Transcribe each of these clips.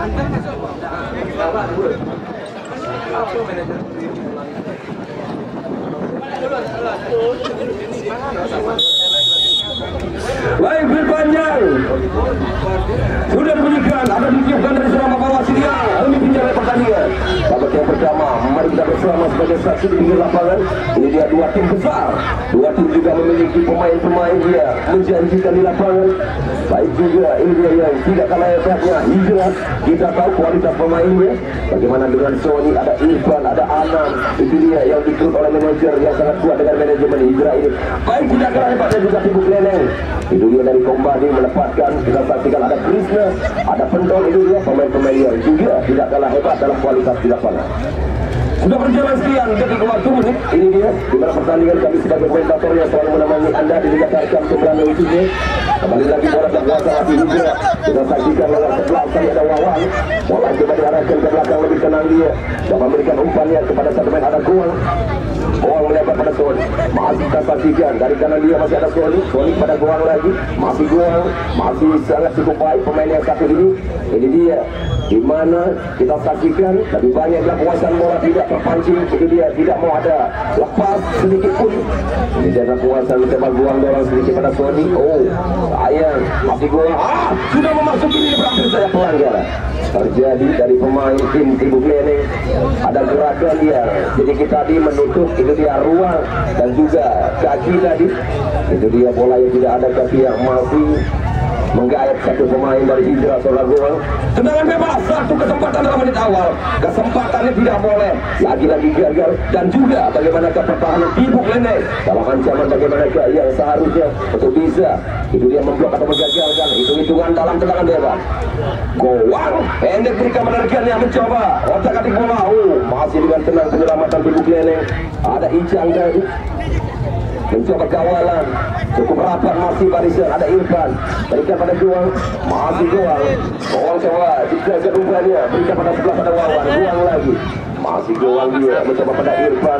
Baik, berpanjang sudah dibunyikan, ada ditiupkan dari selama bawah sedia. Ini pinjam pertandingan babak yang pertama. Mari kita bersama sebagai saksi di pinggir lapangan. Ini dia dua tim besar, dua tim juga memiliki pemain-pemain dia menjanjikan di lapangan. Baik juga ini dia yang tidak kalah hebatnya Hijrah. Kita tahu kualitas pemainnya. Bagaimana dengan Sony, ada Irfan, ada Anam. Itu dia yang dikrut oleh manajer yang sangat kuat dengan manajemen Hijrah ini. Baik, tidak kalah hebatnya juga Tibuk Leneng. Itu dia dari Kombani melepaskan. Kita saksikan ada Krishna, ada Pentol. Itu dia pemain-pemain yang juga tidak kalah hebat dalam kualitas di lapangan. Sudah berjalan sekian detik waktu menit. Ini dia di mana pertandingan kami sebagai komentator yang selalu menemani Anda di Liga Tarkam Sembrana Ujungnya. Kembali lagi bola berkuasa lagi juga. Kita saksikan lewat sebelah kali ada Wawan. Bola coba diarahkan ke belakang, lebih tenang dia. Coba memberikan umpannya kepada satu main, ada Goang. Goang melebar pada Sony. Masih kita saksikan dari kanan dia masih ada Sony. Sony pada Goang lagi. Masih Goang. Masih sangat cukup baik pemain yang satu ini. Ini dia di mana kita saksikan lebih banyak kekuasaan bola tidak terpancing. Itu dia tidak mau ada lepas sedikit pun. Ini dia kekuasaan mencoba Goang dorong sedikit pada Sony. Oh sayang, masih Goang. Sudah memasuki ini berakhir saya pelanggaran terjadi dari pemain tim Tibuk Leneng. Ada gerakan dia, jadi kita tadi menutup itu dia ruang dan juga kaki tadi. Itu dia bola yang tidak ada kaki yang masih menggayat satu pemain dari Hijrah Solagoang. Tendangan bebas, satu kesempatan dalam menit awal. Kesempatannya tidak boleh, lagi-lagi gagal. Dan juga bagaimana pertahanan Tibuk Leneng dalam ancaman bagaimana yang seharusnya untuk bisa itu dia memblok atau menggagalkan. Hitung-hitungan dalam tendangan bebas. Goang pendek berikan penarikannya, mencoba otak-atik bola. Masih dengan tenang penyelamatan Tibuk Leneng. Ada Icang tadi mencoba kawalan, cukup rapat masih barisan. Ada Irfan berikan pada Goang, masih Goang. Goang coba dijaga umpannya, berikan pada sebelah pada Wawan. Goang lagi, masih Goang dia mencoba pada Irfan,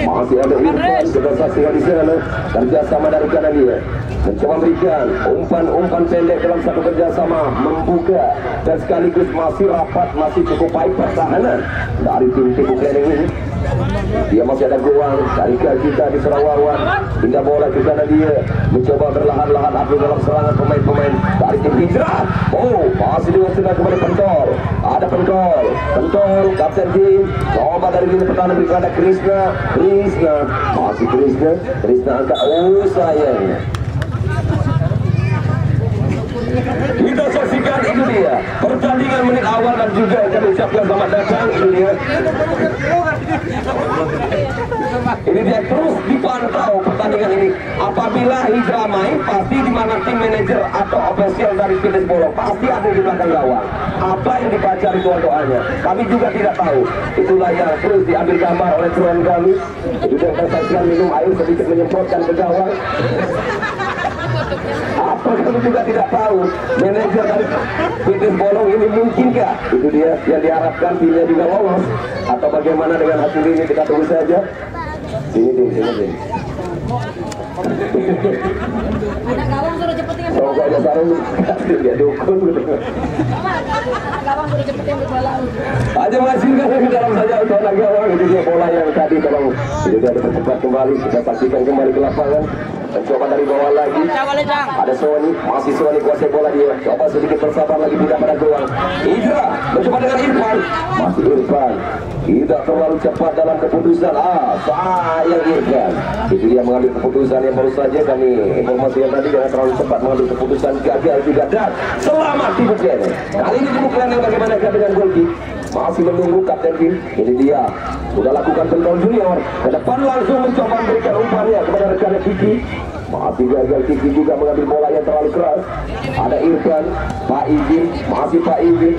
masih ada Irfan. Kita saksikan di sana kerjasama dari kanan dia mencoba berikan umpan pendek dalam satu kerjasama, membuka dan sekaligus masih rapat, masih cukup baik pertahanan dari tim Tibuk Leneng ini. Dia masih ada Goang dari kita di Sarawawan, pindah bola ke sana dia mencoba berlahan-lahan upload dalam serangan pemain-pemain dari tim Hijrah. Masih dengan tenang kepada Pentol. Ada Pentol kapten tim. Coba dari lini pertahanan berikan ada Krishna, masih Krishna angkat. Sayang. Kita saksikan itu dia pertandingan menit awal dan juga kami ucapkan selamat datang. Itu dia. Ini dia terus dipantau pertandingan ini. Apabila Hijrah main, pasti di mana tim manajer atau official dari Fitness Bolong pasti ada di belakang gawang. Apa yang dibaca ritual doanya, kami juga tidak tahu. Itulah yang terus diambil gambar oleh kruan kami. Itu dia saksikan minum air sedikit menyemprotkan ke gawang. Apa kami juga tidak tahu. Manajer dari Fitness Bolong ini mungkinkah itu dia yang diharapkan timnya juga lolos, atau bagaimana dengan hasil ini kita tunggu saja. Sini. Anak gawang suruh cepetin. Tunggu aja sarung, dia dukun. Anak gawang suruh cepetin ke bola. Aja masihkan ke dalam saja untuk anak gawang. Itu dia bola yang tadi tolong. Itu dia dipercepat kembali, kita pastikan kembali ke lapangan. Mencoba dari bawah lagi. Ada Sony, masih Sony kuasai bola dia. Coba sedikit bersabar lagi, tidak pada Goang. Hijrah mencoba dengan Irfan, masih Irfan. Tidak terlalu cepat dalam keputusan. Sayang Irfan. Itu dia mengambil keputusan yang baru saja kami informasi yang tadi, jangan terlalu cepat mengambil keputusan, gagal juga. Dan selamat Tibuk Leneng. Kali ini Tibuk Leneng bagaimana dengan gol kick? Masih menunggu kapten tim. Ini dia sudah lakukan Pentol Junior ke depan, langsung mencoba memberikan umpannya kepada rekannya Kiki. Masih gagal. Kiki juga mengambil bola yang terlalu keras. Ada Irfan, Pak Izin, masih Pak Izin.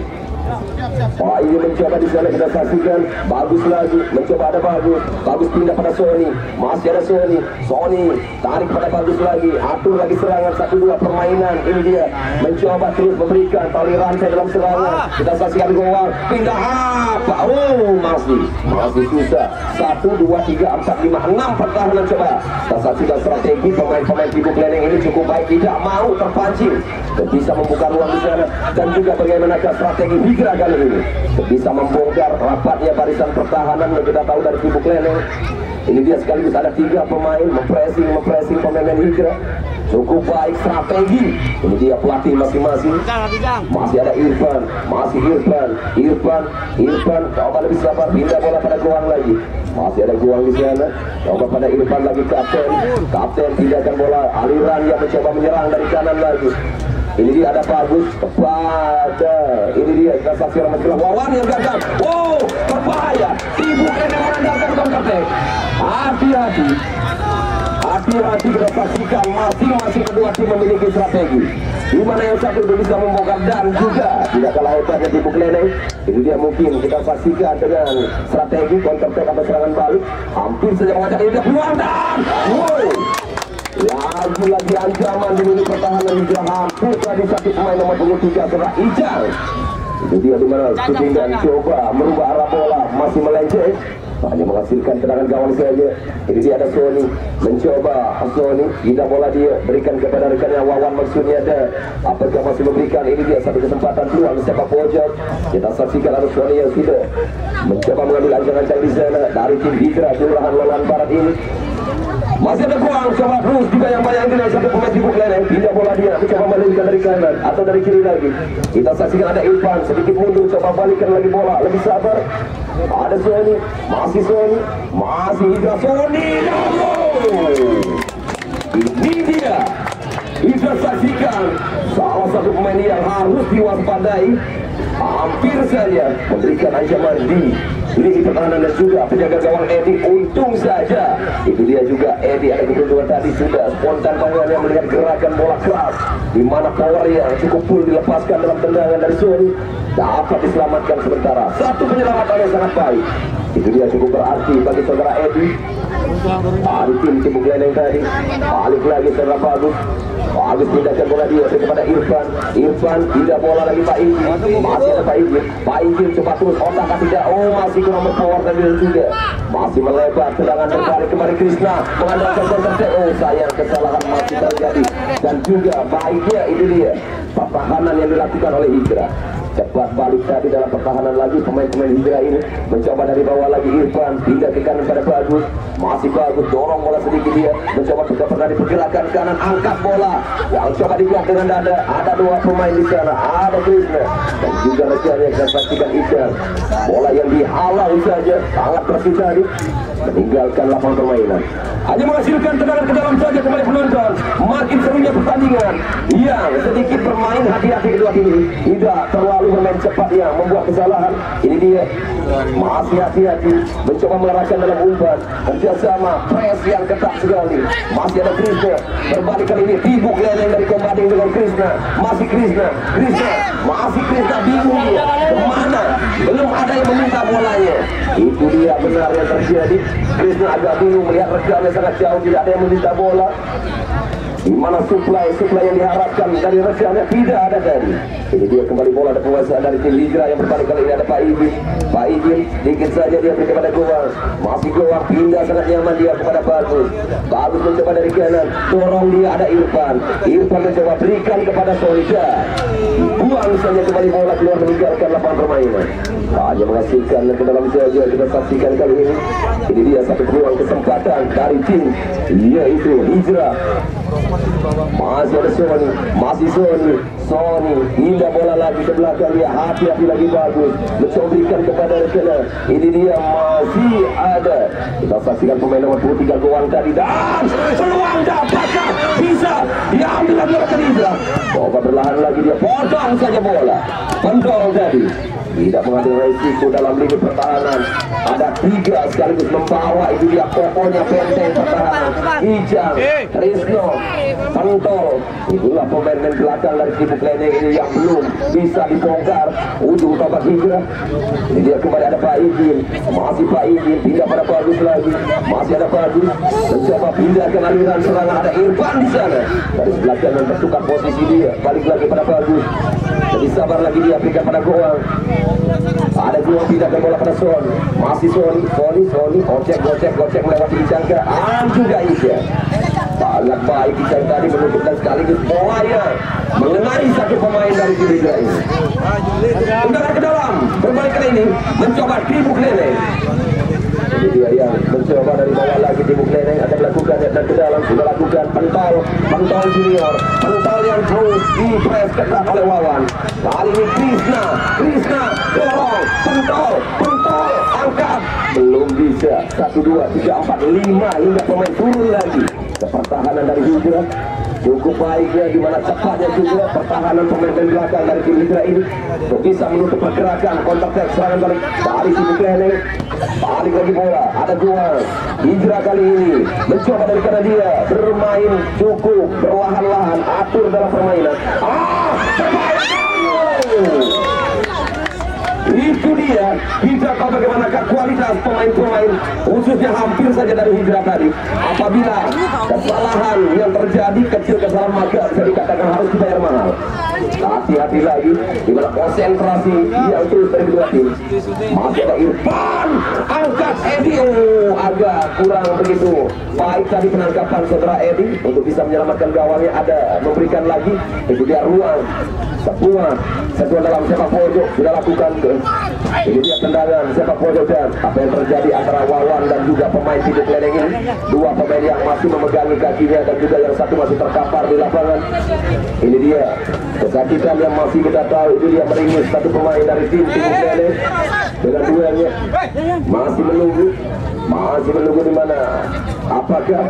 Wah, ini mencoba di sana kita saksikan. Bagus lagi, mencoba ada bagus. Bagus pindah pada Sony. Masih ada Sony. Sony tarik pada bagus lagi. Atur lagi serangan 1-2 permainan. Ini dia mencoba terus memberikan tali rantai dalam serangan. Kita saksikan gol. Pindah apa? Oh, masih susah. 1, 2, 3, 4, 5, 6 pertahanan coba. Kita saksikan strategi pemain-pemain Tibuk Leneng ini cukup baik, tidak mau terpancing. Bisa membuka ruang di sana dan juga bagaimana strategi Hijrah kali ini bisa membongkar rapatnya barisan pertahanan yang kita tahu dari Tibuk Leneng. Ini dia sekaligus ada 3 pemain mempressing pemain Hijrah. Cukup baik strategi. Ini dia pelatih masing-masing. Masih ada Irfan. Coba lebih sabar, pindah bola pada Goang lagi. Masih ada Goang di sana. Coba pada Irfan lagi, kapten pindahkan bola. Aliran yang mencoba menyerang dari kanan lagi. Ini dia ada bagus kepada, ini dia kita saksikan menjelang Wawan yang gagal. Wow, berbahaya. Tibuk Leneng mengandalkan counter attack. Hati-hati kita saksikan masing-masing kedua tim memiliki strategi. Di mana yang satu bisa membongkar dan juga tidak kalah hebatnya Tibuk Leneng. Ini dia mungkin kita saksikan dengan strategi counter attack atau serangan balik. Hampir saja mengajak ini dia peluang dan wow. Lagi-lagi ancaman di lini pertahanan Hijrah, hampir tadi satu pemain nomor 23 Gerah Ijang. Itu dia di mana Tudingan coba merubah arah bola, masih melenceng, hanya menghasilkan tendangan gawang saja. Ini dia ada Sony, mencoba Sony, tidak bola dia berikan kepada rekannya Wawan, maksudnya ada apakah masih memberikan. Ini dia satu kesempatan peluang sepak pojok. Kita saksikan ada Sony yang sudah mencoba mengambil ancang-ancang di sana dari tim Hijrah Kelurahan Lawan Barat ini. Masih ada Goang, coba terus juga yang banyak ini satu pemain Tibuk Leneng, pindah bola dia mencoba melarikan dari kanan atau dari kiri lagi. Kita saksikan ada Irfan sedikit mundur, coba balikan lagi bola, lebih sabar. Ada Sony, masih Hijrah Sony. Ini dia kita saksikan salah satu pemain yang harus diwaspadai. Hampir saja memberikan ancaman di lini pertahanan dan juga penjaga gawang Edi. Untung saja itu dia juga Edi ada keberuntungan tadi sudah spontan tangannya melihat gerakan bola keras di mana power yang cukup full dilepaskan dalam tendangan dari Sony dapat diselamatkan sementara. Satu penyelamatan yang sangat baik. Itu dia cukup berarti bagi saudara Edi. Dari tim Tibuk Leneng tadi balik lagi saudara Bagus pindahkan bola dia kepada Irfan tidak bola lagi Pak Ijin. Masih ada Pak Ijin coba terus otak tidak. Oh, masih kurang berpower tadi juga. Masih melebar tendangan terbalik kemarin Krishna mengandalkan counter attack. Oh, sayang kesalahan masih terjadi. Dan juga baiknya ini dia pertahanan yang dilakukan oleh Hijrah. Cepat balik tadi dalam pertahanan lagi pemain-pemain Hijrah ini mencoba dari bawah lagi. Irfan pindah ke kanan pada Bagus, masih Bagus dorong bola sedikit dia mencoba juga pernah dipergerakan kanan, angkat bola yang coba diblok dengan dada. Ada 2 pemain di sana, ada Krishna dan juga rekannya kita pastikan Ikan. Bola yang dihalau saja sangat bersih tadi meninggalkan lapangan permainan, hanya menghasilkan tendangan ke dalam saja kembali penonton. Makin serunya pertandingan yang sedikit bermain hati-hati kedua tim ini, tidak terlalu bermain cepat yang membuat kesalahan. Ini dia masih hati-hati mencoba mengarahkan dalam umpan kerjasama press yang ketat sekali. Masih ada Krishna berbalik kali ini Tibuk Leneng dari combating dengan Krishna. Masih Krishna bingung dia kemana, belum ada yang meminta bolanya. Itu dia benar yang terjadi. Krishna agak bingung melihat rekannya sangat jauh, tidak ada yang meminta bola. Di mana supply yang diharapkan dari rekannya tidak ada tadi. Ini dia kembali bola, ada penguasaan dari tim Hijrah yang berbalik kali ini ada Pak Ijin sedikit saja dia beri kepada Goang. Masih Goang pindah sangat nyaman dia kepada Bagus mencoba dari kanan, dorong dia ada Irfan mencoba berikan kepada Solida, buang saja kembali bola keluar meninggalkan lapangan permainan. Hanya menghasilkan ke dalam saja kita saksikan kali ini. Ini dia satu peluang kesempatan dari tim yaitu Hijrah. Masih ada Sony pindah bola lagi ke belakang dia, hati-hati lagi Bagus mencoba berikan kepada rekannya. Ini dia masih ada, kita saksikan pemain nomor 23 Goang tadi dan peluang dapatkan bisa diambil lagi oleh Hijrah. Coba berlahan lagi dia potong saja bola, pendorong tadi tidak mengambil resiko dalam lini pertahanan. Ada 3 sekaligus membawa. Itu dia pokoknya benteng pertahanan Ijang, Krisno, Pentol. Itulah pemain belakang dari Tibuk Kleneng ini yang belum bisa dibongkar. Ujung tombak Hijrah. Ini dia kembali ada Pak Ijin, masih Pak Ijin pindah pada Bagus lagi, masih ada Bagus mencoba pindahkan aliran serangan, ada Irfan di sana dari sebelah kanan bertukar posisi dia, balik lagi pada Bagus, jadi sabar lagi dia berikan pada Goang, ada Goang pindahkan bola pada Son, masih Sony, gocek melewati Icangka, juga Isya. Sangat baik Icang tadi menutup dan sekaligus bolanya mengenai satu pemain dari tim Hijrah ini. Tendangan ke dalam, berbalik kali ini mencoba Tibu Kleneng. Ini dia yang mencoba dari bawah lagi Tibu Kleneng akan melakukan dan ke dalam sudah lakukan pentol junior, pentol yang terus dipres ketat oleh Wawan. Kali ini Krisna dorong, pentol angkat, belum bisa. 1, 2, 3, 4, 5 hingga pemain turun lagi. Pertahanan dari Hijrah cukup baiknya, di mana cepatnya juga pertahanan pemain belakang dari tim Hijrah ini untuk bisa menutup pergerakan counter attack serangan dari Tibu Kleneng. Balik lagi bola, ada Goang. Hijrah kali ini mencoba dari kanan dia bermain cukup perlahan-lahan, atur dalam permainan. Itu dia, kita tahu bagaimanakah kualitas pemain-pemain khususnya hampir saja dari Hijrah tadi. Apabila kesalahan yang terjadi kecil, kesalahan maka bisa dikatakan harus dibayar mahal. Hati-hati lagi, dimana konsentrasi yang terus dari kedua tim. Masih ada Irfan, angkat Edi, agak kurang begitu baik tadi penangkapan saudara Edi untuk bisa menyelamatkan gawangnya. Ada memberikan lagi, itu dia ruang sebuah dalam sepak pojok sudah lakukan. Ini dia tendangan sepak pojok dan apa yang terjadi antara Wawan dan juga pemain Tibu Kleneng ini. Dua pemain yang masih memegangi kakinya dan juga yang satu masih terkapar di lapangan. Ini dia kesakitan yang masih kita tahu, itu dia meringis satu pemain dari tim Tibu Kleneng dengan duelnya. Masih menunggu di mana? Apakah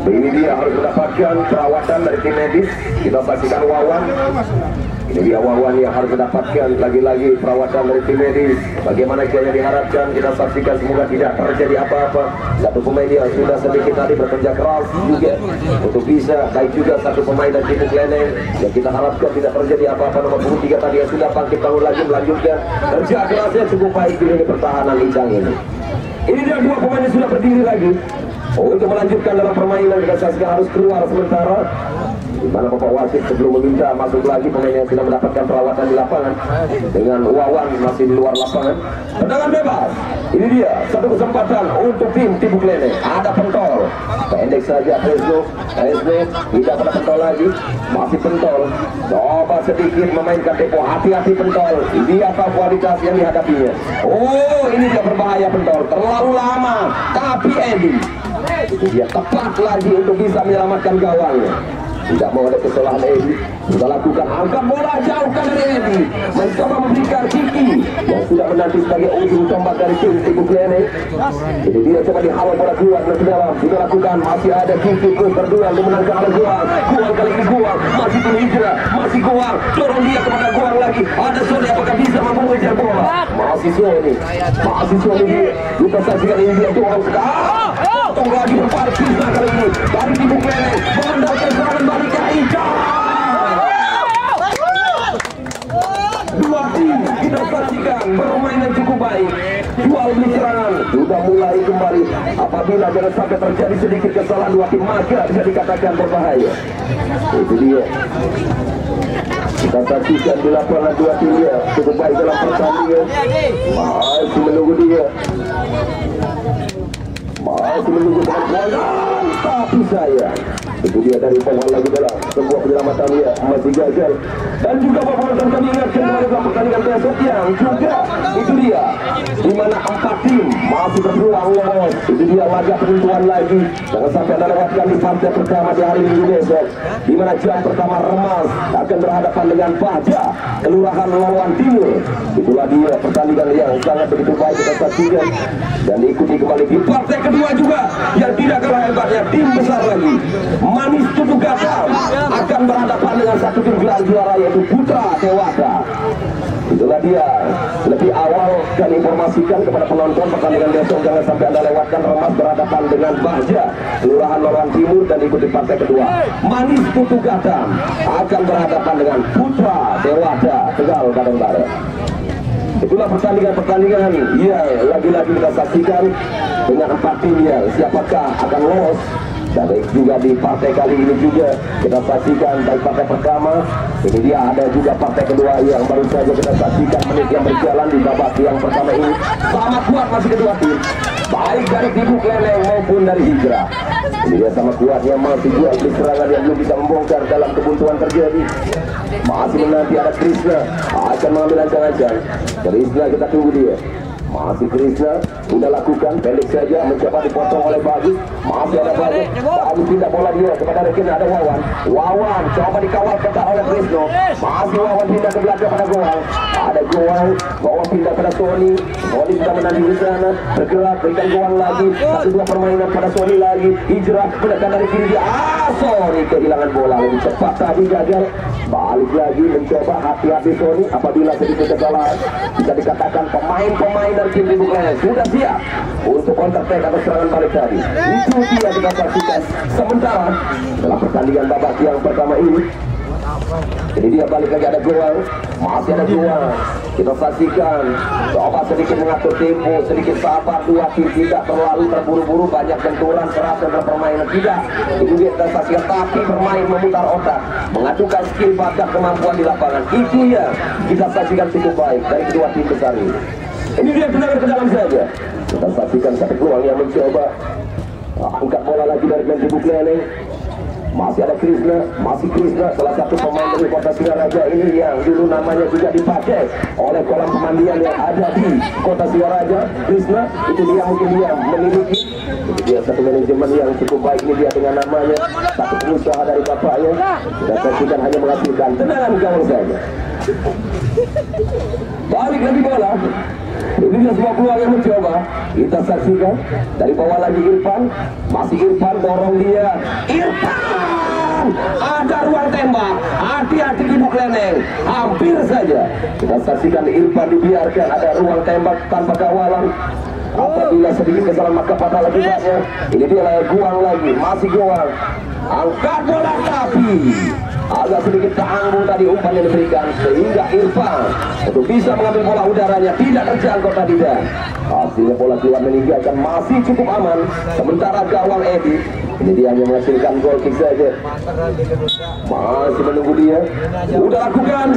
ini dia harus mendapatkan perawatan dari tim medis? Kita saksikan Wawan. Ini dia Wawan yang harus mendapatkan lagi-lagi perawatan dari tim medis. Bagaimana yang diharapkan, kita saksikan semoga tidak terjadi apa-apa. Satu pemain yang sudah sedikit tadi bekerja keras juga untuk bisa, baik juga satu pemain dari Tibu Kleneng yang kita harapkan tidak terjadi apa-apa. Nomor 23 tadi yang sudah bangkit bangun lagi melanjutkan kerja kerasnya cukup baik di lini pertahanan Icang ini. Ini dia dua pemain yang sudah berdiri lagi untuk melanjutkan dalam permainan. Kita saksikan harus keluar sementara, di mana Bapak wasit sebelum meminta masuk lagi pemain yang sudah mendapatkan perawatan di lapangan dengan Wawan masih di luar lapangan. Tendangan bebas. Ini dia satu kesempatan untuk tim Tibu Kleneng. Ada pentol pendek saja, Resno tidak pada pentol lagi, masih pentol. Coba sedikit memainkan tempo, hati-hati pentol. Ini apa kualitas yang dihadapinya? Ini dia berbahaya pentol, terlalu lama. Tapi Edi itu dia tepat lagi untuk bisa menyelamatkan gawangnya. Tidak mau ada kesalahan Edi, sudah lakukan angkat bola jauhkan dari Edi, mencoba memberikan Kiki yang sudah menanti sebagai ujung tombak dari tim Tibu Kleneng. Jadi dia coba dihalau bola Goang ke dalam, sudah lakukan, masih ada Kiki terus berduel dimenangkan oleh Goang kali ini Goang, masih tim Hijrah, masih Goang, dorong dia kepada Goang lagi, ada Sony apakah bisa mampu mengejar bola? Masih Sony dia, kita saksikan ini dia dorong sekarang. Tunggu lagi berpaling Krisna kali ini dari Tibu Kleneng mengandalkan serangan balik ke Icang. Dua tim kita saksikan bermain yang cukup baik, jual beli serangan sudah mulai kembali. Apabila jangan sampai terjadi sedikit kesalahan dua tim maka bisa dikatakan berbahaya. Itu dia, kita saksikan di lapangan dua tim dia cukup baik dalam pertandingan. Masih menunggu dia, masih menunggu pertandingan, tapi saya itu dia dari bawah lagi dalam sebuah penyelamatan dia masih gagal. Dan juga Bapak dan kami ingatkan dalam pertandingan besok yang juga itu dia di mana 4 tim masih berpeluang lolos. Itu dia laga penentuan lagi, jangan sampai anda lewatkan di partai pertama di hari Minggu besok, di mana jam pertama Remas akan berhadapan dengan Baja Kelurahan Lawan Timur. Itulah dia pertandingan yang sangat begitu baik kita saksikan dan ikuti kembali di partai kedua juga yang tidak kalah hebatnya, tim besar lagi Manis Tubuh Gatal akan berhadapan dengan satu tim gelar juara yaitu Putra Dewata. Itulah dia lebih awal dan informasikan kepada penonton pertandingan besok, jangan sampai Anda lewatkan. Remas berhadapan dengan Bahja Kelurahan Lorohan Timur, dan ikuti partai kedua Manis Putu Gadang akan berhadapan dengan Putra Dewata Tegal Gadang Barat. Itulah pertandingan-pertandingan yang lagi-lagi kita saksikan dengan 4 tim yang siapakah akan lolos. Dan juga di partai kali ini juga kita saksikan dari partai pertama. Ini dia ada juga partai kedua yang baru saja kita saksikan menit yang berjalan di babak yang pertama ini. Sama kuat masih kedua tim, baik dari Tibu Kleneng maupun dari Hijrah. Ini dia sama kuatnya masih dua serangan yang belum bisa membongkar dalam kebuntuan terjadi. Masih menanti ada Krishna akan mengambil ancang-ancang. Krishna kita tunggu dia. Masih Krishna sudah lakukan pendek saja, mencoba dipotong oleh Bagus. Masih ada Bagus, Bagus pindah bola dia kepada rekan, ada Wawan coba dikawal ketat oleh Krishna. Masih Wawan pindah ke belakang pada Goang, ada Goang pindah pada Sony sudah menanti di sana, bergerak berikan Goang lagi, 1-2 permainan pada Sony lagi. Hijrah menekan dari kiri dia, Sony kehilangan bola, lebih cepat tadi gagal. Balik lagi mencoba, hati-hati Sony, apabila sedikit kesalahan bisa dikatakan pemain-pemain dari tim Tibu Kleneng sudah siap untuk counter attack atau serangan balik tadi. Itu dia kita saksikan sementara dalam pertandingan babak yang pertama ini. Ini dia balik lagi, ada Goang, masih ada Goang. Kita saksikan, coba sedikit mengatur tempo, sedikit sabar, dua tim tidak terlalu terburu-buru, banyak benturan keras dan permainan tidak. Itu dia kita saksikan, tapi bermain memutar otak, mengajukan skill, bakat, kemampuan di lapangan. Itu ya kita saksikan cukup baik dari kedua tim besar ini. Ini dia tenaga ke dalam saja. Kita saksikan satu peluang yang mencoba angkat bola lagi dari Tibu Kleneng. Masih ada Krishna, salah satu pemain dari Kota Singaraja ini yang dulu namanya juga dipakai oleh kolam pemandian yang ada di Kota Singaraja. Krishna itu dia, mungkin dia memiliki, itu dia satu manajemen yang cukup baik. Ini dia dengan namanya, satu pengusaha dari bapaknya, dan saksikan hanya menghasilkan tendangan gawang saja. Balik lagi bola. Ini dia sebuah peluang yang mencoba. Kita saksikan dari bawah lagi Irfan. Masih Irfan dorong dia. Irfan, ada ruang tembak. Hati-hati Tibu Kleneng. Hampir saja. Kita saksikan Irfan dibiarkan ada ruang tembak tanpa kawalan. Apabila sedikit kesalahan maka patah lagi banyak. Ini dia Goang lagi. Masih Goang. Angkat bola tapi agak sedikit tanggung tadi umpan yang diberikan, sehingga Irfan untuk bisa mengambil bola udaranya tidak terjangkau tadi, dan hasilnya bola keluar meninggalkan masih cukup aman. Sementara gawang Edi ini dia hanya menghasilkan gol kick saja. Masih menunggu dia. Sudah lakukan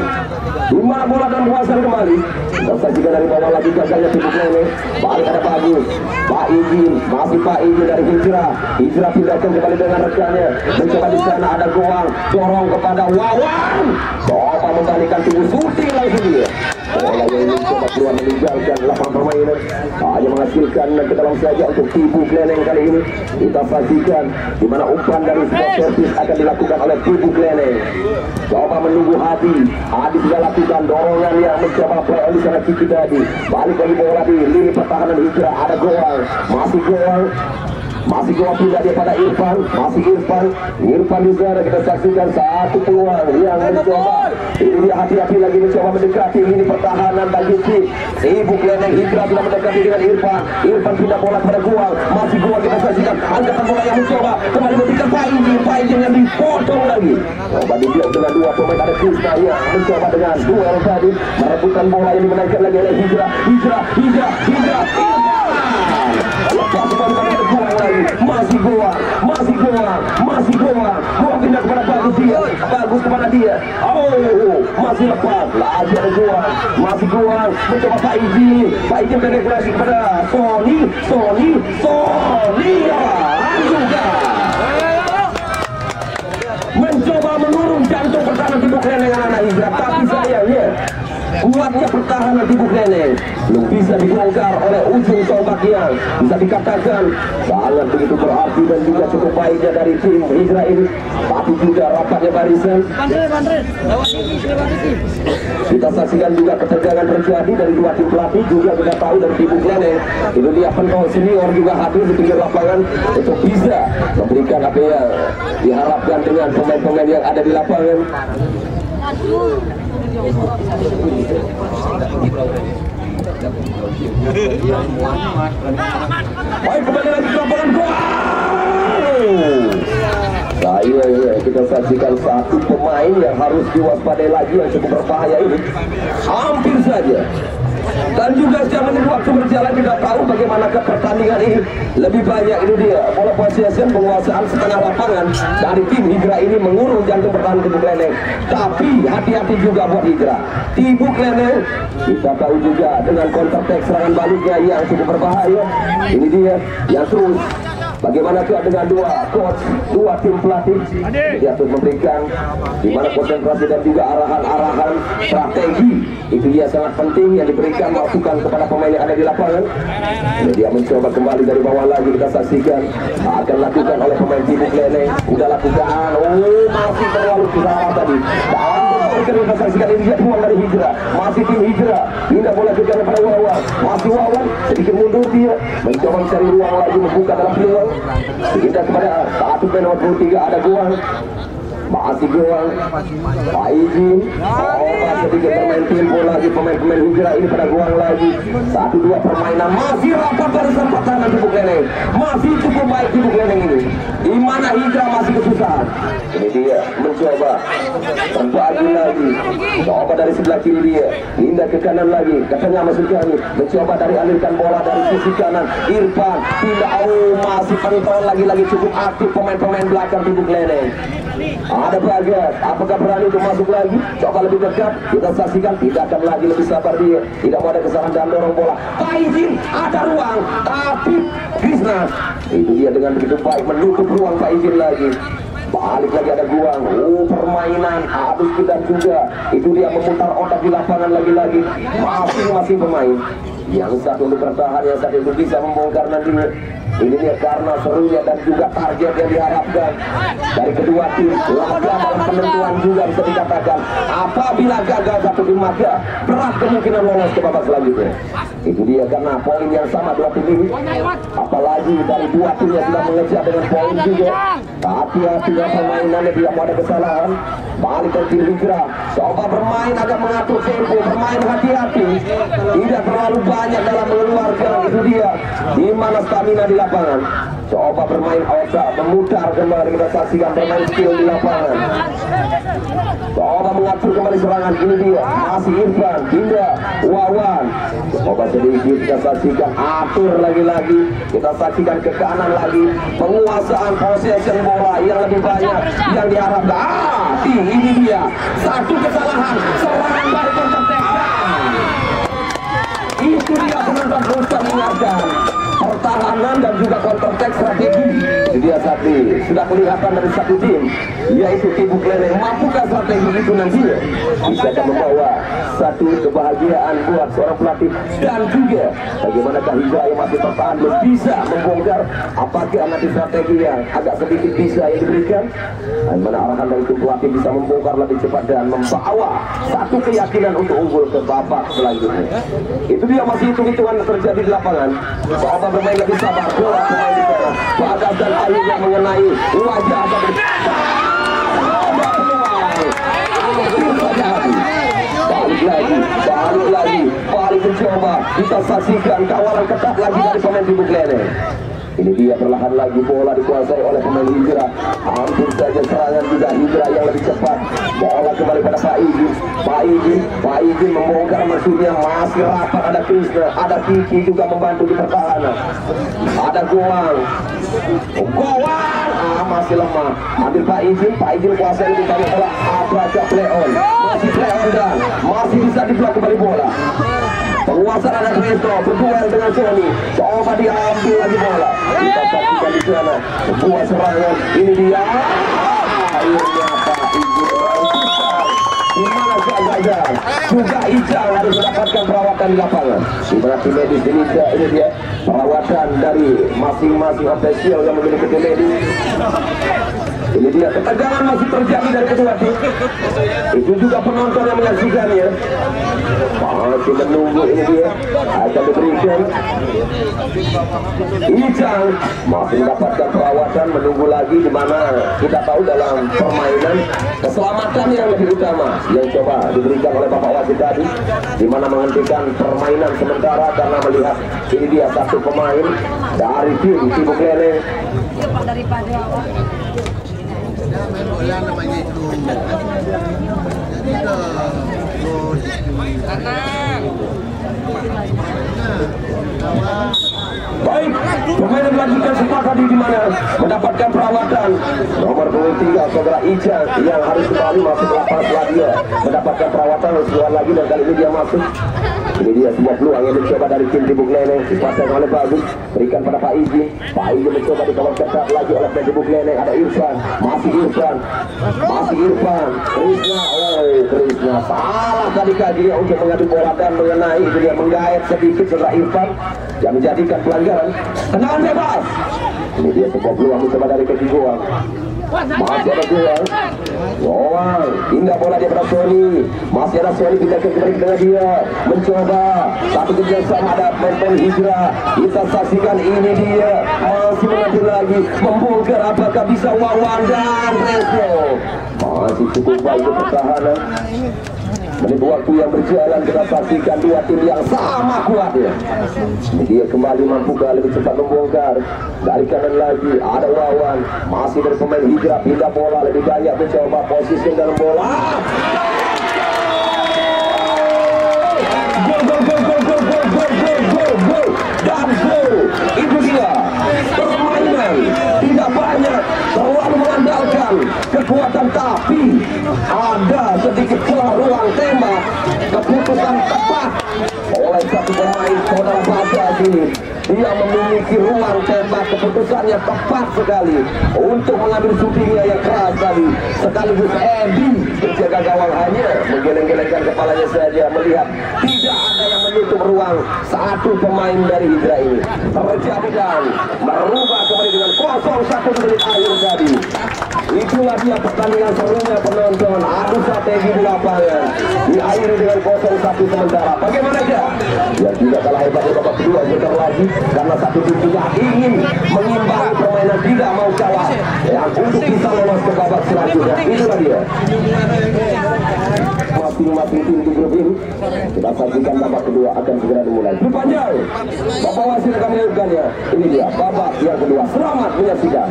5 bola dan puasan kembali. Kita saksikan dari bawah lagi gagalnya Tibu Kleneng. Balik ada Bagus, Pak Izin, masih Pak Izin dari Hijrah. Hijrah pindahkan kembali dengan rekannya. Mencoba di sana ada Goang, dorong kepada Wawan. Coba membalikan tubuh, syuting langsung dia. Bola yang mencoba keluar meninggalkan lapangan permainan, hanya menghasilkan ke dalam saja untuk Tibu Kleneng kali ini. Kita saksikan di mana umpan dari sebuah servis akan dilakukan oleh Tibu Kleneng. Coba menunggu Hadi sudah lakukan dorongan yang mencoba play on di sana Kiki tadi. Balik lagi bola di lini pertahanan Hijrah, ada Goang, masih Goang pindah dia pada Irfan, masih Irfan juga kita saksikan satu peluang yang mencoba. Ini dia hati-hati lagi mencoba mendekati ini pertahanan bagi Tibu Kleneng. Hijrah sudah mendekati dengan Irfan pindah bola kepada Goang, masih Goang kita saksikan angkatan bola yang mencoba kembali memberikan Pak Izin yang dipotong lagi. Coba dibiak dengan dua pemain, ada Krishna yang mencoba dengan duel tadi merebutkan bola yang dimenangkan lagi oleh Hijrah. Masih Goang pindah kepada Bagus kepada dia. Masih lepas lagi ada Goang, masih Goang mencoba Pak Izin penetrasi kepada Sony juga mencoba menurun jantung pertahanan Tibu Kleneng anak Hijrah, tapi sayangnya kuatnya pertahanan Tibu Kleneng belum bisa dibongkar oleh ujung tombak yang bisa dikatakan sangat begitu berarti dan juga cukup baiknya dari tim Hijrah ini, tapi juga rapatnya barisan. Kita saksikan juga ketegangan terjadi dari dua tim pelatih, juga kita tahu dari Tibu Kleneng itu dia pentol senior juga hadir di pinggir lapangan untuk bisa memberikan apa yang diharapkan dengan pemain-pemain yang ada di lapangan. Baik, kembali lagi ke lapangan gol. Kita saksikan satu pemain yang harus diwaspadai lagi yang cukup berbahaya ini. Hampir saja. Dan juga zaman waktu berjalan kita tahu bagaimana pertandingan ini lebih banyak itu dia bola possession, penguasaan setengah lapangan dari tim Hijrah ini mengurung jantung pertahanan Tibuk Leneng. Tapi hati-hati juga buat Hijrah. Tibuk Leneng kita tahu juga dengan counter attack serangan baliknya yang cukup berbahaya. Ini dia yang terus. Bagaimana juga dengan dua tim pelatih dia terus memberikan di mana konsentrasi dan juga arahan-arahan strategi itu dia sangat penting yang diberikan masukan kepada pemain yang ada di lapangan. Ini dia mencoba kembali dari bawah lagi, kita saksikan akan lakukan oleh pemain Tibuk Leneng. Udah lakukan, masih terlalu besar tadi. Dan kita saksikan ini dia peluang dari Hijrah, masih tim Hijrah. Tidak boleh kejar pada Wawan, masih Wawan sedikit mundur dia mencoba mencari ruang lagi membuka dalam peluang. Kita kepada satu nomor 23 ada Guang, masih Guang, Pak Izin, sedikit bermain tempo lagi pemain-pemain Hijrah ini pada Guang lagi. 1-2 permainan masih rapat barisan pertahanan Tibuk Leneng, masih cukup baik Tibuk Leneng ini. Di mana Hijrah masih kesusahan. Ini dia mencoba berbagi lagi, coba dari sebelah kiri dia, pindah ke kanan lagi, katanya masuk kami, mencoba dari alirkan bola dari sisi kanan, Irfan pindah, masih pentol lagi cukup aktif pemain-pemain belakang Tibuk Leneng. Ada Bagas, apakah berani untuk masuk lagi? Coba lebih dekat, kita saksikan, tidak akan lagi, lebih sabar dia, tidak mau ada kesalahan dan dorong bola. Pak Izin ada ruang, tapi Krishna itu dia dengan begitu baik menutup ruang Pak Izin lagi. Balik lagi ada Guang, permainan habis kita juga. Itu dia memutar otak di lapangan lagi-lagi. Masing-masing pemain yang satu untuk bertahan, yang satu untuk bisa membongkar nantinya. Ini dia karena serunya dan juga target yang diharapkan dari kedua tim. Laga dalam penentuan juga bisa dikatakan. Apabila gagal satu tim maka berat kemungkinan lolos ke babak selanjutnya. Itu dia karena poin yang sama dua tim ini. Apalagi dari dua tim yang sudah mengejar dengan poin juga. Hati-hati dengan permainannya, dia mau ada kesalahan. Balik ke tim Hijrah, coba bermain agak mengatur tempo, bermain hati-hati, tidak terlalu banyak dalam mengeluarkan. Itu dia di mana stamina di lapangan. Coba bermain otak, memutar kembali, kita saksikan bermain skill di lapangan. Coba mengatur kembali serangan. Ini dia masih Irfan, pindah Wawan. Coba sedikit kita saksikan, atur lagi-lagi, kita saksikan ke kanan lagi, penguasaan possession bola yang lebih banyak yang diharapkan. Ini dia satu kesalahan, serangan dari kontrakan. Itu dia penonton berusaha mengingatkan pertahanan dan juga counter attack strategi. Dia tadi sudah kelihatan dari satu tim, yaitu Tibuk Leneng. Mampukah strategi itu nantinya bisa membawa satu kebahagiaan buat seorang pelatih dan juga bagaimanakah Hijrah yang masih bertahan belum bisa membongkar. Apakah nanti strategi yang agak sedikit bisa yang diberikan, dan mana arahan dari tim pelatih bisa membongkar lebih cepat dan membawa satu keyakinan untuk unggul ke babak selanjutnya. Itu dia masih hitung-hitungan terjadi di lapangan. Coba bermain lebih sabar, bola pemain di sana. Bagas dan Ayu yang mengenai wajah balik lagi mencoba. Kita saksikan kawalan ketat lagi dari pemain Tibuk Leneng. Ini dia perlahan lagi bola dikuasai oleh pemain Hijrah. Hampir saja serangan juga Hijrah yang lebih cepat. Bola kembali pada Pak Izin. Pak Izin membongkar maksudnya, masih rapat. Ada Krishna, ada Kiki juga membantu di pertahanan. Ada Goang, masih lemah. Ambil Pak Izin kuasai di balik bola. Ada play on, masih play on dan masih bisa diblok kembali bola. Penguasaan ada Kristo, berduel dengan Sony. Coba diambil lagi bola. Kita saksikan di sana sebuah serangan. Ini dia. Akhirnya Pak Izin di mana gagal. Juga Ijang harus mendapatkan perawatan di lapangan. Di mana tim medis ini dia perawatan dari masing-masing ofisial yang memiliki tim medis. Ini dia ketegangan masih terjadi dari kedua tim. Itu juga penonton yang menyaksikannya. masih menunggu ini dia akan diberikan. Ijang masih mendapatkan perawatan, menunggu lagi, di mana kita tahu dalam permainan keselamatan yang lebih utama yang coba diberikan oleh Bapak wasit tadi, di mana menghentikan permainan sementara karena melihat ini dia satu pemain dari tim Tibuk Lele. Daripada awal. Baik, pemain melanjutkan sepakat di mana mendapatkan perawatan. Nomor 23 saudara Ijang yang harus kembali masuk ke lapangan setelah dia mendapatkan perawatan keluar lagi, dan kali ini dia masuk. Ini dia sebuah peluang yang mencoba dari tim Tibuk Lele, dipasang oleh Bagus, berikan pada Pak Iji. Pak Iji mencoba dikawal ketat lagi oleh tim Tibuk Lele. Ada Irfan, masih Irfan, Krisna, Krisna salah tadi kajian untuk mengadu bola dan mengenai itu dia menggait sedikit setelah Irfan yang menjadikan pelanggaran. Tendangan bebas. Ini dia sebuah peluang mencoba dari kaki gol. Masih ada gol. Hingga bola dia pada Sony. Masih ada Sony, pindahkan kembali dengan dia. Mencoba satu kerjasama, ada pemain Hijrah. Kita saksikan ini dia masih mengambil lagi, membongkar apakah bisa Wawan dan Resto. Masih cukup baik pertahanan. Menit waktu yang berjalan, kita saksikan dua tim yang sama kuatnya. Dia kembali mampu lebih cepat membongkar. Dari kanan lagi ada Wawan, masih dari pemain Hijrah, pindah bola lebih banyak, mencoba posisi dalam bola. Gol. Itu dia permainan tidak banyak terlalu mengandalkan kekuatan, tapi ada sedikit celah ruang tembak. Keputusan tepat oleh satu pemain saudara Bagas ini. Dia memiliki ruang tembak, keputusannya tepat sekali untuk mengambil shootingnya yang keras tadi. Sekaligus Edi berjaga gawang hanya menggeleng-gelengkan kepalanya saja, melihat tidak ada yang menutup ruang satu pemain dari Hijrah ini. Terjadi dan merubah kembali dengan 0-1 menit akhir tadi. Itulah dia pertandingan serunya penonton, adu strategi di lapangan, diakhiri dengan 0-1 sementara. Bagaimana aja? Ya tidak kalah hebat di babak kedua, sebentar lagi karena satu tim juga ingin mengimbangi permainan, tidak mau kalah yang untuk bisa lolos ke babak selanjutnya. Itulah dia masing-masing tim di grup ini. Kita saksikan babak kedua akan segera dimulai. Dipanjang, Bapak wasit akan melakukannya. Ini dia babak yang kedua. Selamat menyaksikan.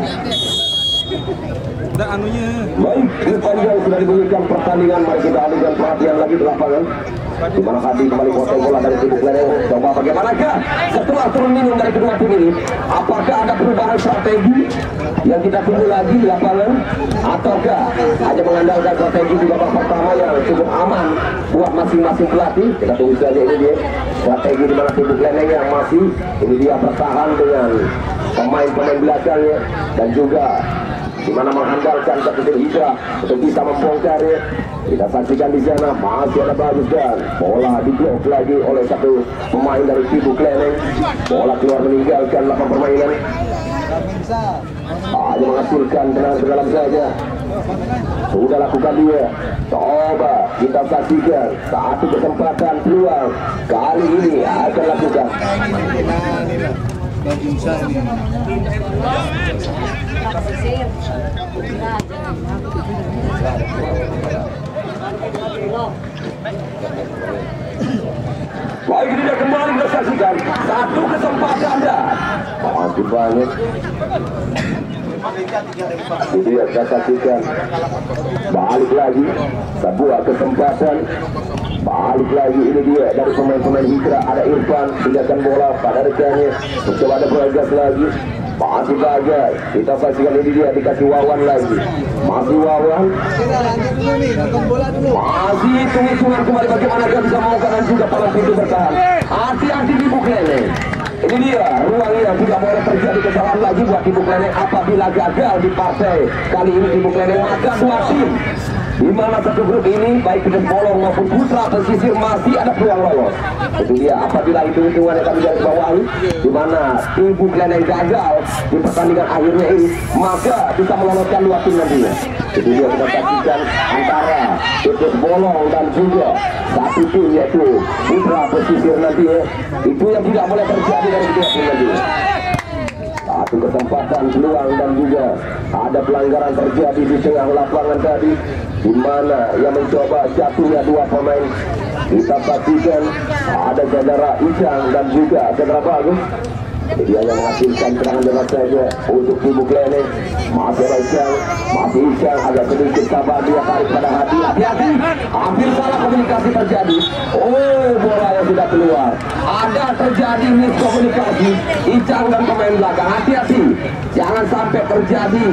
Baik, dipanjang sudah dibunyikan pertandingan. Mari kita alihkan perhatian lagi di lapangan, di mana Hadi kembali kuasai bola dari Tibuk Lele. Coba bagaimanakah setelah turun minum dari kedua tim ini? Apakah ada perubahan strategi yang kita tunggu lagi di lapangan, ataukah hanya mengandalkan strategi di babak pertama yang cukup aman buat masing-masing pelatih? Kita tunggu saja. Ini dia strategi di mana Tibuk Lele yang masih ini dia bertahan dengan pemain-pemain belakangnya, dan juga di mana mengandalkan satu tim Hijrah untuk bisa membongkarnya. Kita saksikan di sana masih ada Bagus dan bola diblok lagi oleh satu pemain dari Tibuk Lele. Bola keluar meninggalkan lapangan permainan. Hanya menghasilkan tendangan ke dalam saja. Sudah lakukan dia. Coba kita saksikan satu kesempatan peluang kali ini akan lakukan. Baik, tidak kembali kita saksikan satu kesempatan Anda. Masih banyak. Itu ya, kita saksikan balik lagi sebuah kesempatan. Balik lagi, ini dia dari pemain-pemain Hijrah. Ada Irfan, pindahkan bola pada rekannya, mencoba ada Bagas lagi. Masih Bagas, kita saksikan ini dia dikasih Wawan lagi. Masih Wawan, masih hitung-hitungan kembali bagaimana dia bisa mengangkat juga pada pintu bertahan. Hati-hati Tibuk Lele. Ini dia ruangnya, tidak boleh terjadi kesalahan lagi buat Tibuk Lele apabila gagal di partai kali ini Tibuk Lele. Maka dua tim di mana satu grup ini baik Pedes Bolong maupun Putra Pesisir masih ada peluang lolos. Itu dia apabila hitung-hitungan yang kami garis bawahi, di mana tim Buklen yang gagal di pertandingan akhirnya ini, maka bisa meloloskan 2 tim nantinya. Itu dia kita saksikan antara Pedes Bolong dan juga satu tim yaitu Putra Pesisir nanti ya. Itu yang tidak boleh terjadi dari kedua tim nanti. Satu kesempatan peluang dan juga ada pelanggaran terjadi di tengah lapangan tadi, di mana yang mencoba jatuhnya 2 pemain. Kita saksikan ada saudara Icang dan juga saudara Bagus. Dia yang menghasilkan serangan bebas saja untuk Ibu Klene. Masih Icang agak sedikit sabar, dia tarik pada hati-hati. Hampir salah komunikasi terjadi. Oh, bola yang sudah keluar. Ada terjadi miskomunikasi Icang dan pemain belakang. Hati-hati, jangan sampai terjadi.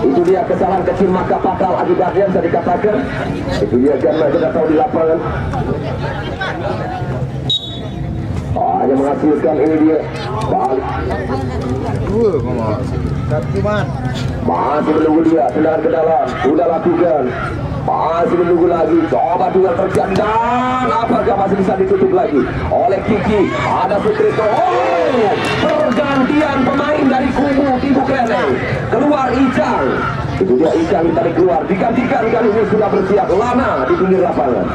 Itu dia kesalahan kecil maka fatal akibatnya bisa dikatakan. Itu dia karena kita tahu di lapangan. Hanya menghasilkan ini dia balik. Masih menunggu dia, tendangan ke dalam, sudah lakukan. Masih menunggu lagi, coba duel terjadi dan apakah masih bisa ditutup lagi oleh Kiki? Ada Sutrito. Oh, pergantian pemain dari kubu Ibu Klene. Keluar Icang. Itu dia Icang ditarik keluar, digantikan kali ini sudah bersiap Lana di pinggir lapangan.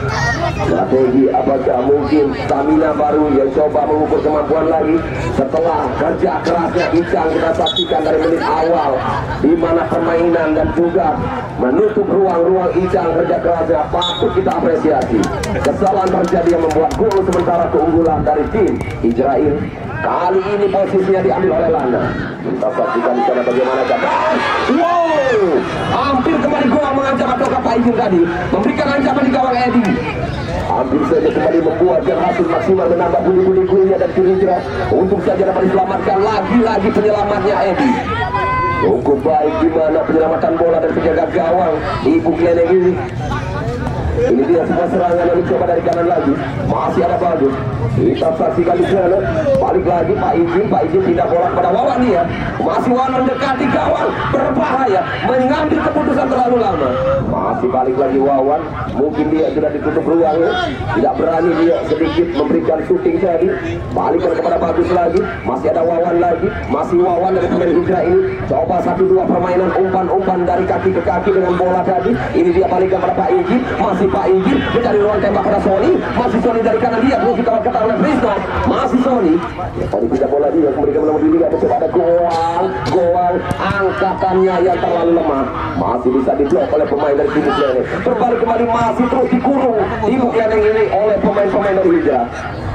Strategi apakah mungkin stamina baru yang coba mengukur kemampuan lagi setelah kerja kerasnya Icang kita saksikan dari menit awal, di mana permainan dan juga menutup ruang-ruang Icang kerja kerasnya patut kita apresiasi. Kesalahan terjadi yang membuat gol sementara keunggulan dari tim Israel. Kali ini posisinya diambil oleh Lana. Kita saksikan di sana bagaimana kata. Wow, hampir kembali gol mengancam ataukah Pak Ijin tadi memberikan ancaman di gawang Edi. Hampir saja kembali membuat yang hasil maksimal menambah bunyi-bunyi golnya dan Hijrah untuk saja dapat diselamatkan lagi-lagi penyelamatnya Edi. Cukup baik di mana penyelamatan bola dari penjaga gawang Ibu Klene ini. Ini dia semua serangan yang dicoba dari kanan lagi. Masih ada Bagus. Kita saksikan di sana. Balik lagi Pak Ijin tidak bola pada Wawan dia. Masih Wawan mendekati gawang, berbahaya, mengambil keputusan terlalu lama. Masih balik lagi Wawan. Mungkin dia sudah ditutup ruangnya. Tidak berani dia sedikit memberikan shooting tadi. Balik kepada Bagus lagi. Masih ada Wawan lagi. Masih Wawan dari pemain Hijrah ini. Coba 1-2 permainan umpan-umpan dari kaki ke kaki dengan bola tadi. Ini dia balik kepada Pak Ijin. Masih Pak Ijin mencari ruang tembak pada Sony. Masih Sony dari kanan dia terus dikawal ketat oleh Prisno. Masih Sony. Ya, Sony tidak bola dia memberikan nomor diri dia coba ada Goang angkatannya yang terlalu lemah. Masih bisa diblok oleh pemain dari Ibu Klene. Berbalik kembali masih terus dikurung Ibu Klene ini oleh pemain-pemain dari Hijrah.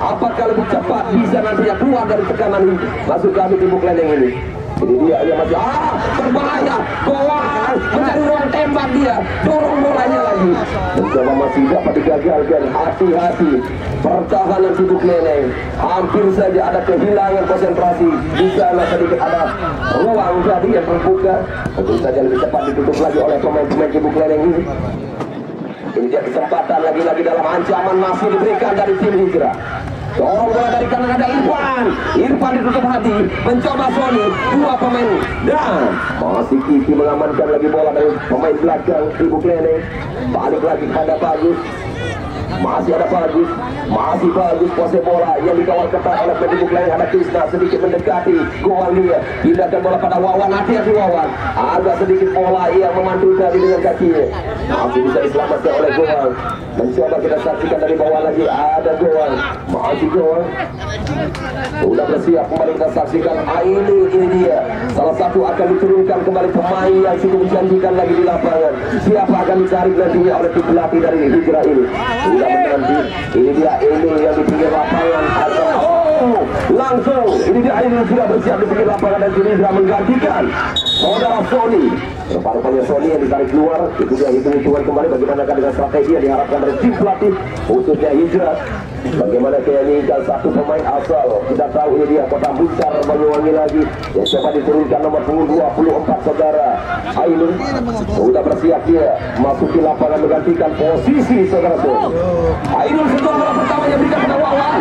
Apakah lebih cepat bisa nantinya keluar dari tekanan ini masuk kami Ibu Klene ini? Ini dia masih berbahaya. Goang mencari ruang tembak dia, dorong bolanya lagi. Mencoba masih dapat digagalkan. Hati-hati pertahanan Ibu Klene. Hampir saja ada kehilangan konsentrasi. Di sana sedikit ada ruang jadi yang terbuka. Tentu saja lebih cepat ditutup lagi oleh pemain-pemain Ibu Klene ini. Ini dia kesempatan lagi-lagi dalam ancaman masih diberikan dari tim Hijrah. Dorong bola dari kanan ada Irfan ditutup hati, mencoba Sony, 2 pemain dan masih Kiki mengamankan lagi bola dari pemain belakang Ibu Klene. Balik lagi pada Bagus. Masih ada Bagus, masih Bagus kuasai bola yang dikawal ketat oleh Ibu Klene. Ada Krisna sedikit mendekati Goang dia, pindahkan bola pada Wawan. Hati-hati Wawan, agak sedikit bola yang memantul tadi dengan kakinya. Masih bisa diselamatkan oleh Goang. Mencoba kita saksikan dari bawah lagi ada Goang, masih Goang sudah bersiap kembali kita saksikan. Ini dia salah satu akan diturunkan kembali pemain yang cukup menjanjikan lagi di lapangan. Siapa akan dicari nantinya oleh tim pelatih dari Hijrah ini? Sudah menanti. Ini dia yang di pinggir lapangan. Langsung ini dia yang sudah bersiap di pinggir lapangan dan Hijrah menggantikan saudara Sony. Rupanya Sony yang ditarik keluar. Itu dia hitung-hitungan kembali bagaimana dengan strategi yang diharapkan dari tim pelatih khususnya Hijrah. Bagaimana menginginkan satu pemain asal. Kita tahu ini dia Kota Besar Banyuwangi lagi yang coba diturunkan nomor 24 saudara Ainun. Sudah bersiap dia masuki lapangan menggantikan posisi saudara Sony. Ainun sentuh bola pertamanya berikan pada Wawan.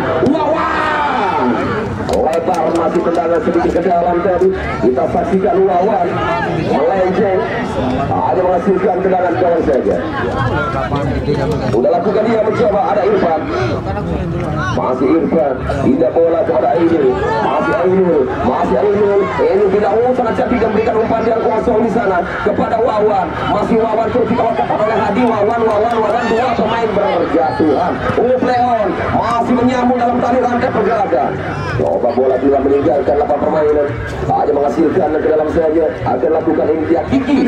Lebar masih tendangan sedikit ke dalam tadi. Kita saksikan Wawan melenceng, hanya menghasilkan tendangan kawan saja. Udah lakukan dia mencoba, ada Irfan, masih Irfan, tidak bola kepada Ainul, masih Ainul, ini tidak sangat cantik memberikan umpan yang kosong di sana kepada Wawan, masih Wawan terus dikawal oleh Hadi. Wawan dua pemain berjatuhan. Leon masih menyambung dalam tali rantai pergerakan. Coba bola juga meninggalkan lapangan permainan, hanya menghasilkan ke dalam saja. Akan lakukan India, Kiki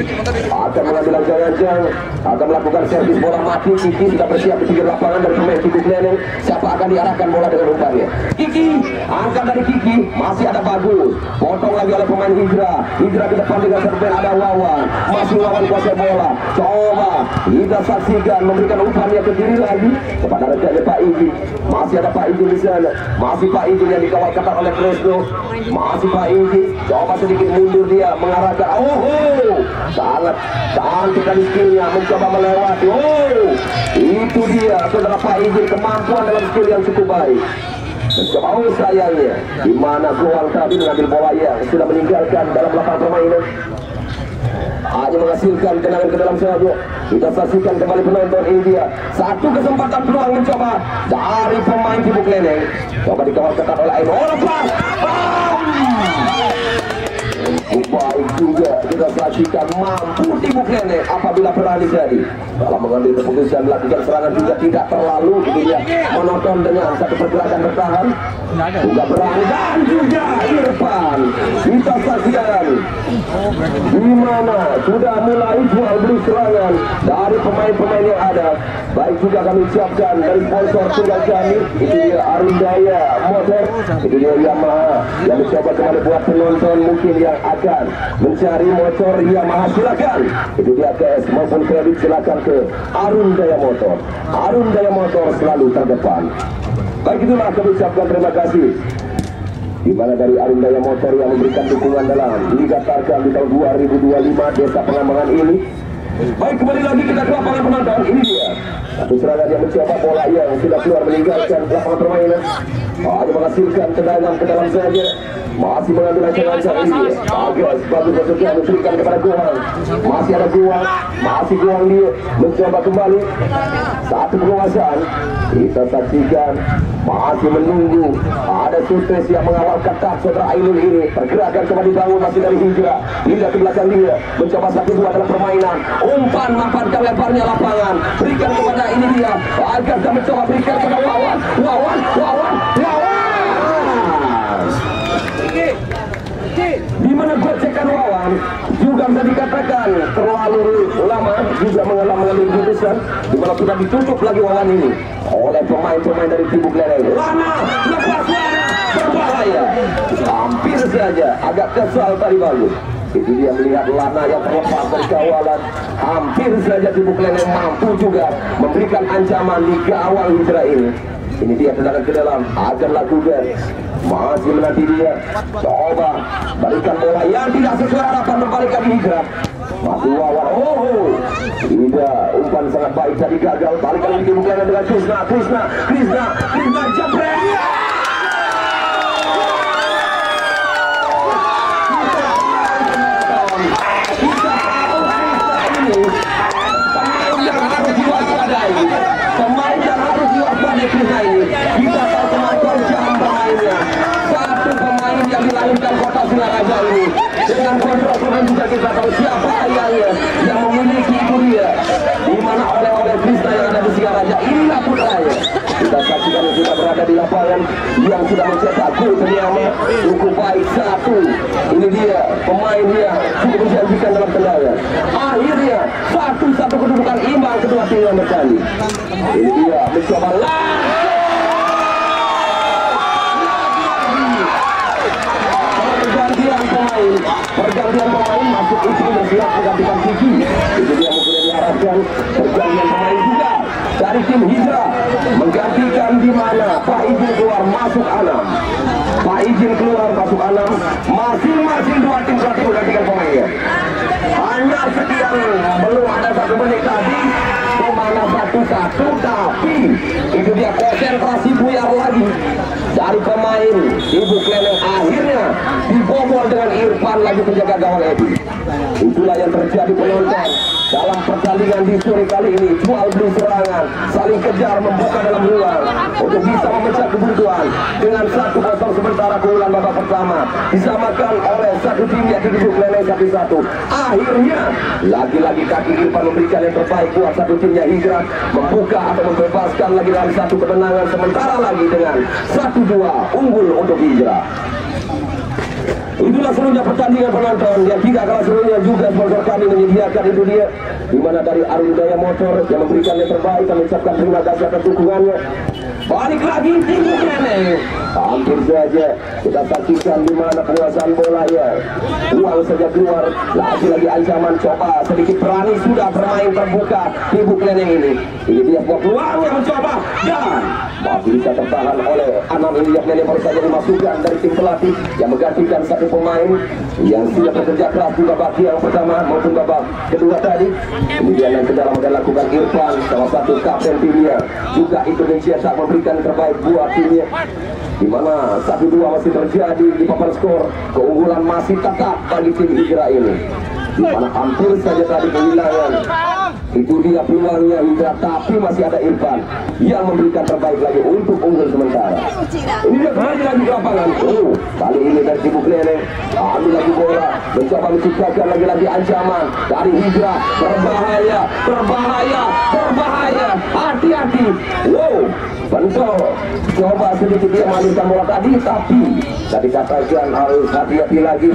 akan mengambil jangan-jangan, akan melakukan servis bola mati. Kiki sudah bersiap di pinggir lapangan dari pemain Kiki Kleneng. Siapa akan diarahkan bola dengan umpannya? Kiki, angkat dari Kiki, masih ada Bagus, potong lagi oleh pemain Hijrah ke depan dengan serben ada Wawan, masih Wawan kuasai bola. Coba kita saksikan memberikan umpannya ke diri lagi kepada rekannya Pak Iji. Masih ada Pak Iji di sana, masih Pak Iji yang dikawal ketat oleh Kresno, masih Pak Iji. Coba sedikit mundur dia mengarahkan. Sangat cantik dari skillnya, mencoba melewati. Itu dia saudara Pak Iji, kemampuan dalam skill yang cukup baik. Mencoba sayangnya di mana Goang tadi mengambil bola yang sudah meninggalkan dalam lapangan permainan, hanya menghasilkan tendangan ke dalam saja. Kita saksikan kembali penonton India. Satu kesempatan peluang mencoba dari pemain Tibuk Leneng. Coba dikawal ketat oleh Aino. Lepas. Baik juga kita saksikan mampu Tibuk Leneng apabila berani jadi dalam mengambil keputusan melakukan serangan juga tidak terlalu dia monoton dengan satu pergerakan bertahan. Juga berani dan juga Irfan. Kita saksikan di mana sudah mulai jual beli serangan dari pemain-pemain yang ada. Baik juga kami ucapkan dari sponsor tunggal kami, itu dia Arundaya Motor, itu dia Yamaha yang mencoba kembali buat penonton mungkin yang akan mencari motor Yamaha, silakan. Itu dia cash maupun kredit, silakan ke Arundaya Motor. Arundaya Motor selalu terdepan. Baik, itulah kami ucapkan terima kasih di mana dari Arundaya Motor yang memberikan dukungan dalam Liga Tarkam di tahun 2025 Desa Pengembangan ini. Baik, kembali lagi kita ke lapangan penonton. Ini dia satu serangan yang mencoba bola yang sudah keluar meninggalkan lapangan permainan, hanya menghasilkan tendangan ke dalam saja. Masih mengambil ancang-ancang ini. Bagus masuknya memberikan kepada Goang. Masih ada Goang, masih Goang dia mencoba kembali satu penguasaan. Kita saksikan masih menunggu ada Sutes yang mengawal ketat saudara Ainul ini. Pergerakan coba dibangun masih dari Hijrah, pindah ke belakang dia mencoba 1-2 dalam permainan. Umpan manfaatkan lebarnya lapangan, berikan kepada ini dia agar dia mencoba berikan kepada Wawan. Di mana gocekan Wawan juga bisa dikatakan terlalu lama, juga mengalami keputusan di mana sudah ditutup lagi Wawan ini oleh pemain-pemain dari Tibuk Leneng. Lana lepas Lana berbahaya, hampir saja agak kesal tadi Bagus. Itu dia melihat Lana yang terlepas dari kawalan. Hampir saja Tibuk Leneng mampu juga memberikan ancaman di gawang Hijrah ini. Ini dia tendangan ke dalam, akan lakukan. Masih menanti dia. Coba balikan bola yang tidak sesuai harapan, membalikan Hijrah. Masih Wawan. Tidak, umpan sangat baik tadi gagal. Balikan lagi Tibuk Leneng dengan Krisna jepret. Pemain yang harus diwaspadai Krisna ini. Kita tahu kemampuan jam pemainnya. Satu pemain yang dilahirkan kota Singaraja ini dengan kontrol juga kita tahu siapa ayahnya yang memiliki itu dia. Di mana oleh Krisna yang ada di Singaraja, inilah putranya. Kita saksikan yang sudah berada di lapangan yang sudah mencetak gol ternyata cukup baik satu. Ini dia pemain dia cukup menjanjikan dalam tendangan. Akhirnya satu kedudukan imbang kedua tim yang bertanding. Ini dia mencoba pergantian pemain masuk itu bersiap menggantikan Kiki. Itu dia mungkin yang diharapkan. Pergantian pemain juga dari tim Hijrah menggantikan di mana Pak Ijin keluar masuk Anam. Pak Ijin keluar masuk Anam. Masing-masing dua tim berarti menggantikan pemainnya. Hanya sekian belum ada 1 menit tadi kemana 1-1, tapi itu dia konsentrasi buyar lagi dari pemain Ibu Kleneng akhirnya dibobol dengan Irfan lagi penjaga gawang Edi. Itulah yang terjadi penonton dalam pertandingan di sore kali ini. Jual beli serangan, saling kejar membuka dalam ruang untuk bisa memecah kebuntuan dengan 1-0 sementara keunggulan babak pertama disamakan oleh satu tim yaitu Ibu Kleneng 1-1. Akhirnya lagi-lagi kaki Irfan memberikan yang terbaik buat satu timnya Hijrah membuka atau membebaskan lagi dari satu kemenangan sementara lagi dengan 1-2 unggul untuk Hijrah. Itulah seluruhnya pertandingan penonton yang tidak kalah seluruhnya juga sponsor kami menyediakan itu dia, dimana dari Arun Daya Motor yang memberikan yang terbaik. Kami ucapkan terima kasih atas dukungannya. Balik lagi tim Kleneng, hampir saja kita saksikan di mana penguasaan bola ya, uang saja keluar, lagi-lagi ancaman coba sedikit berani sudah bermain terbuka Ibu Kleneng ini. Ini dia buat peluang yang mencoba dan masih bisa tertahan oleh Anam Ilya Kleneng, baru saja dimasukkan dari tim pelatih yang menggantikan satu pemain yang sudah bekerja keras di babak yang pertama maupun babak kedua tadi. Kemudian yang kedua akan lakukan Irfan, salah satu kapten timnya, juga Indonesia tak memberikan terbaik buat timnya, di mana 1-2 masih terjadi di papan skor. Keunggulan masih tetap bagi tim Hijrah ini, di mana hampir saja tadi kehilangan. Itu dia peluangnya Hijrah, tapi masih ada Irfan yang memberikan terbaik lagi untuk unggul sementara. Ini dia kembali lagi ke lapangan. Kali ini dari Ibu Kleneng ambil lagi bola, mencoba menciptakan lagi-lagi ancaman dari Hijrah. Berbahaya, berbahaya, berbahaya, hati-hati. Pentol coba sedikit dia mengalihkan bola tadi, tapi tadi katakan harus hati-hati lagi.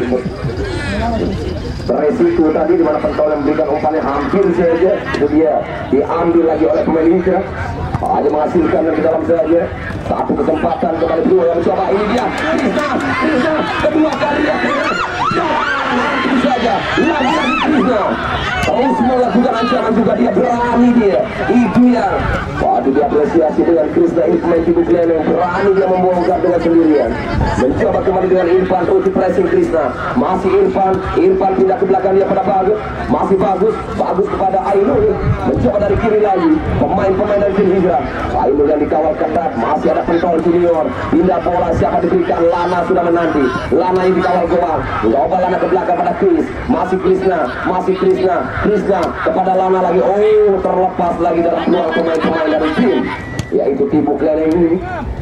Beresiko tadi di mana Pentol yang memberikan umpannya hampir saja itu dia diambil lagi oleh pemain Hijrah. Hanya menghasilkan di dalam saja satu kesempatan kembali kedua yang mencoba. Ini dia Krisna kedua kali ya, nanti saja lagi-lagi Krisna terus melakukan ancaman juga, dia berani dia. Itu yang waduh diapresiasi dengan Krisna ini, pemain Ibu Kleneng berani dia membongkar dengan sendirian. Mencoba kembali dengan Irfan, terus di pressing Krisna, masih Irfan pindah ke belakang dia pada Bagus, masih bagus kepada Ainul, mencoba dari kiri lagi pemain-pemain dari tim Hijrah. Ainul yang dikawal ketat, masih ada Pentol Junior, pindah bola siapa diberikan, Lana sudah menanti, Lana yang dikawal gawang, coba Lana ke belakang pada Kris, masih Krisna kepada Lana lagi. Terlepas lagi dalam peluang pemain-pemain dari tim yaitu Ibu Kleneng ini.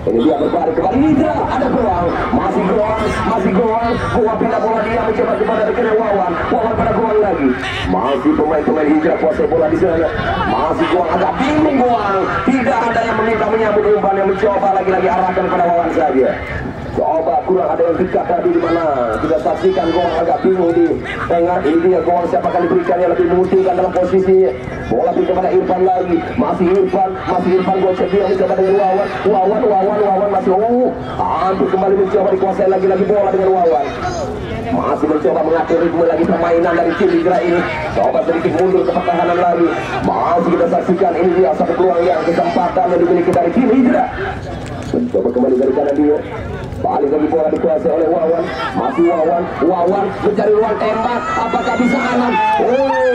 Ini dia berbalik kembali Hijrah, ada peluang, masih Goang pindah bola, dia mencoba kepada rekan Wawan pada Goang lagi, masih pemain-pemain Hijrah kuasai bola di sana, masih Goang agak bingung, Goang tidak ada yang meminta menyambut umpan, yang mencoba lagi-lagi arahkan pada Wawan saja. Coba kurang ada yang dekat tadi, di mana kita saksikan Goang agak bingung di tengah. Ini dia Goang siapa akan diberikan yang lebih menguntungkan dalam posisinya. Bola pergi kepada Irfan lagi, masih Irfan gocek dia mencoba dengan Wawan masih hampir kembali mencoba dikuasai lagi bola dengan Wawan. Masih mencoba mengatur ritme lagi permainan dari tim Hijrah ini. Coba sedikit mundur ke pertahanan lagi. Masih kita saksikan ini dia satu peluang yang kesempatan yang dimiliki dari tim Hijrah. Mencoba kembali dari kanan dia. Balik lagi bola dikuasai oleh Wawan. Masih Wawan mencari ruang tembak. Apakah bisa Anam?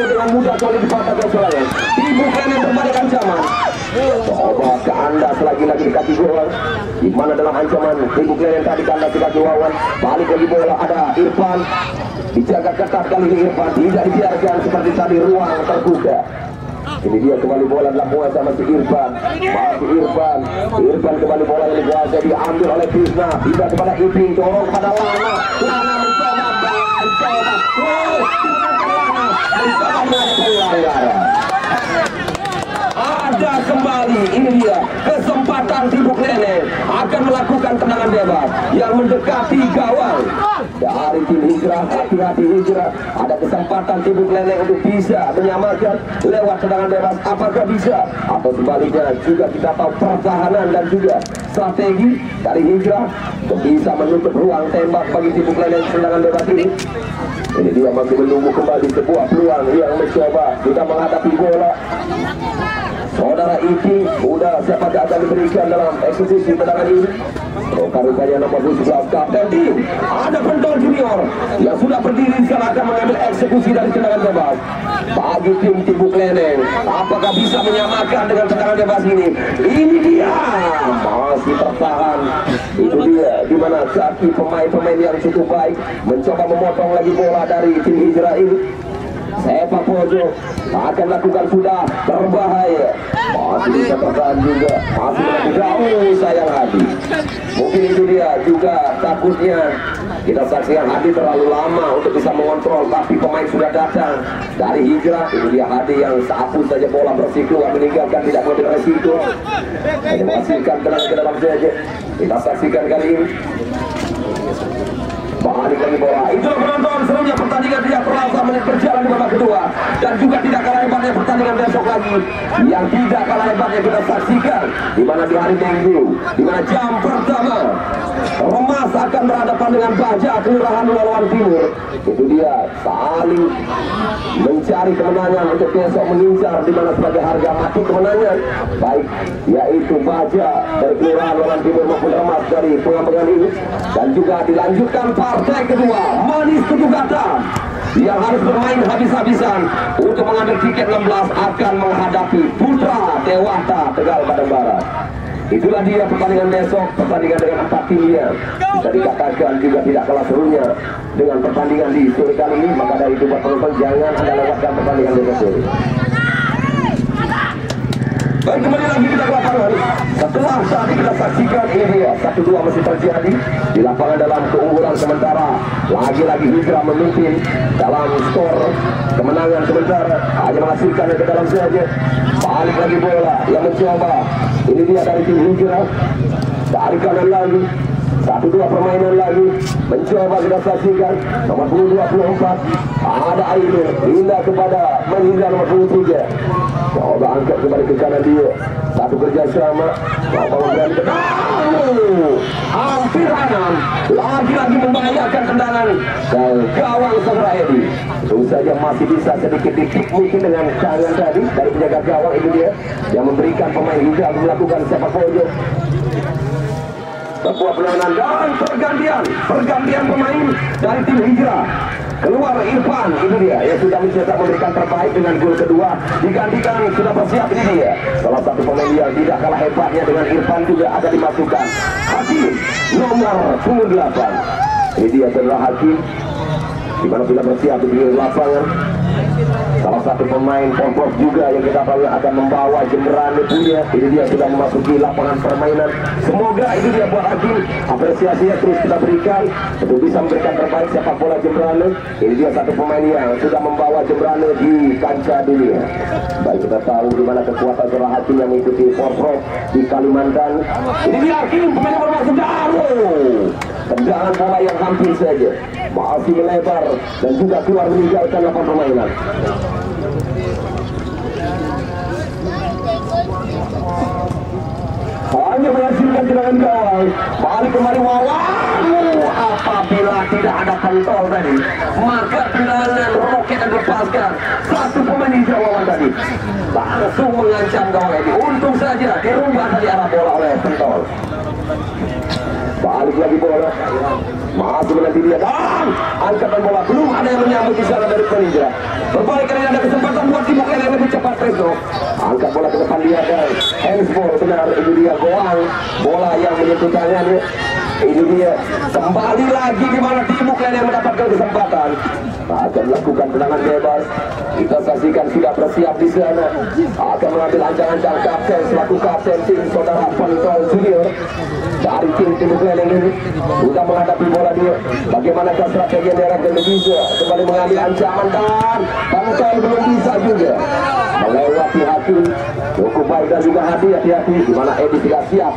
Dengan mudah kali dipatahkan soalnya. Ibu Kleneng berbalik ancaman. Coba kandas lagi di kaki Goang. Di mana dalam ancaman Ibu Kleneng tadi kandas di kaki Wawan. Balik lagi bola ada Irfan. Dijaga ketat kali ini Irfan. Tidak dibiarkan seperti tadi ruang terbuka. Ini dia kembali bola dalam muasa masih Irfan. Irfan kembali bola yang dikuasai, diambil oleh Krisna, tidak kepada Iping, dorong kepada Lana mencoba ada kembali. Ini dia kesempatan Ibu Kleneng akan melakukan tendangan bebas yang mendekati gawang dari tim Hijrah. Hati-hati Hijrah, ada kesempatan Ibu Kleneng untuk bisa menyamakan lewat tendangan bebas. Apakah bisa atau sebaliknya? Juga kita tahu pertahanan dan juga strategi dari Hijrah untuk bisa menutup ruang tembak bagi Ibu Kleneng tendangan bebas ini. Ini dia masih menunggu kembali sebuah peluang yang mencoba kita menghadapi bola. Saudara Iki, udah siapakah akan diberikan dalam eksekusi tendangan ini? Rupanya nomor 17 kapten tim, ada Pentol Junior yang sudah berdiri sekarang akan mengambil eksekusi dari tendangan bebas bagi tim Ibu Kleneng. Apakah bisa menyamakan dengan tendangan bebas ini? Ini dia masih tertahan. Itu dia di mana kaki pemain-pemain yang cukup baik mencoba memotong lagi bola dari tim Hijrah ini. Sepak pojok akan lakukan sudah berbahaya, masih bisa bertahan juga, masih lebih jauh sayang Hadi. Mungkin itu dia juga takutnya kita saksikan Hadi terlalu lama untuk bisa mengontrol, tapi pemain sudah datang dari Hijrah. Itu dia Hadi yang sahapus saja bola bersih keluar, meninggalkan tidak mengambil resiko, hanya menghasilkan tenang ke dalam saja. Kita saksikan kali ini balik lagi bola. Itulah penonton serunya pertandingan tidak terasa menit berjalan di babak kedua, dan juga tidak kalah hebatnya pertandingan besok lagi yang tidak kalah hebatnya kita saksikan di mana di hari Minggu, di mana jam pertama Remas akan berhadapan dengan Baja Kelurahan Laluan Timur. Itu dia saling mencari kemenangan untuk besok mengincar di mana sebagai harga mati kemenangan, baik yaitu Baja dari Kelurahan Laluan Timur maupun Remas dari Pengambangan ini. Dan juga dilanjutkan partai kedua Manis Ketugatan yang harus bermain habis-habisan untuk mengambil tiket 16 akan menghadapi Putra Dewata Tegal Badung Barat. Itulah dia pertandingan besok, pertandingan dengan 4 tim yang bisa dikatakan juga tidak kalah serunya dengan pertandingan di sore kali ini. Maka dari itu buat penonton jangan Anda lewatkan pertandingan besok sore. Baik, kembali lagi kita ke lapangan. Setelah tadi kita saksikan ini dia 1-2 masih terjadi di lapangan dalam keunggulan sementara. Lagi-lagi Hijrah memimpin dalam skor kemenangan sementara, hanya menghasilkan ke dalam saja. Balik lagi bola yang mencoba. Ini dia dari tim Hijrah dari kanan lagi. 1-2 permainan lagi mencoba kita saksikan. Nomor 24 ada Ainu pindah kepada menghindar nomor 23. Coba angkat kembali ke kanan dia. Satu kerjasama. Hampir Anam lagi-lagi membahayakan tendangan dan gawang Saudara Edi. Tentu saja masih bisa sedikit dikit mungkin dengan tangan tadi dari penjaga gawang. Itu dia yang memberikan pemain Hijrah melakukan sepak pojok. Sebuah penanganan dan pergantian pemain dari tim Hijrah. Keluar Irfan, itu dia yang sudah mencetak memberikan terbaik dengan gol kedua. Digantikan sudah bersiap, ini dia salah satu pemain yang tidak kalah hebatnya dengan Irfan juga akan dimasukkan. Hakim nomor 28. Ini dia Saudara Hakim di mana sudah bersiap di lapangan. Salah satu pemain pokok juga yang kita tahu akan membawa Jemberane punya. Ini dia sudah memasuki lapangan permainan. Semoga itu dia buat Hakim, apresiasinya terus kita berikan untuk bisa memberikan terbaik sepak bola Jemberane. Ini dia satu pemain yang sudah membawa Jemberane di kancah dunia. Baik, kita tahu di mana kekuatan Saudara Hakim yang mengikuti Porprov di Kalimantan. Ini dia Hakim, pemain yang bermaksud tendangan bola yang hampir saja masih melebar dan juga keluar meninggalkan lapangan permainan. Hanya menghasilkan tendangan gawang. Balik kembali Wawan. Apabila tidak ada pentol tadi, maka tendangan roket yang dilepaskan satu pemain Hijrah Wawan tadi langsung mengancam gawang ini. Untung saja dirubah tadi arah bola oleh pentol. Balik lagi bola, masih menanti dia dan angkatan bola belum ada yang menyambut di sana dari Hijrah. Berbalik kali ada kesempatan buat Timur yang lebih cepat Pedro. Angkat bola ke depan dia dan handsball benar, itu dia Goang, bola yang menyentuh tangannya. Ini dia kembali lagi di mana Timur yang mendapatkan kesempatan akan melakukan tendangan bebas. Kita saksikan sudah bersiap di sana, akan mengambil ancang-ancang kapten selaku kapten tim Saudara Pentol Junior dari tim Timur Leleng ini sudah menghadapi bola dia. Bagaimana strategi daerah dan bisa kembali mengambil ancaman dan Pentol belum bisa juga melewati Hakim. Cukup baik dan juga hati-hati di mana Edi tidak siap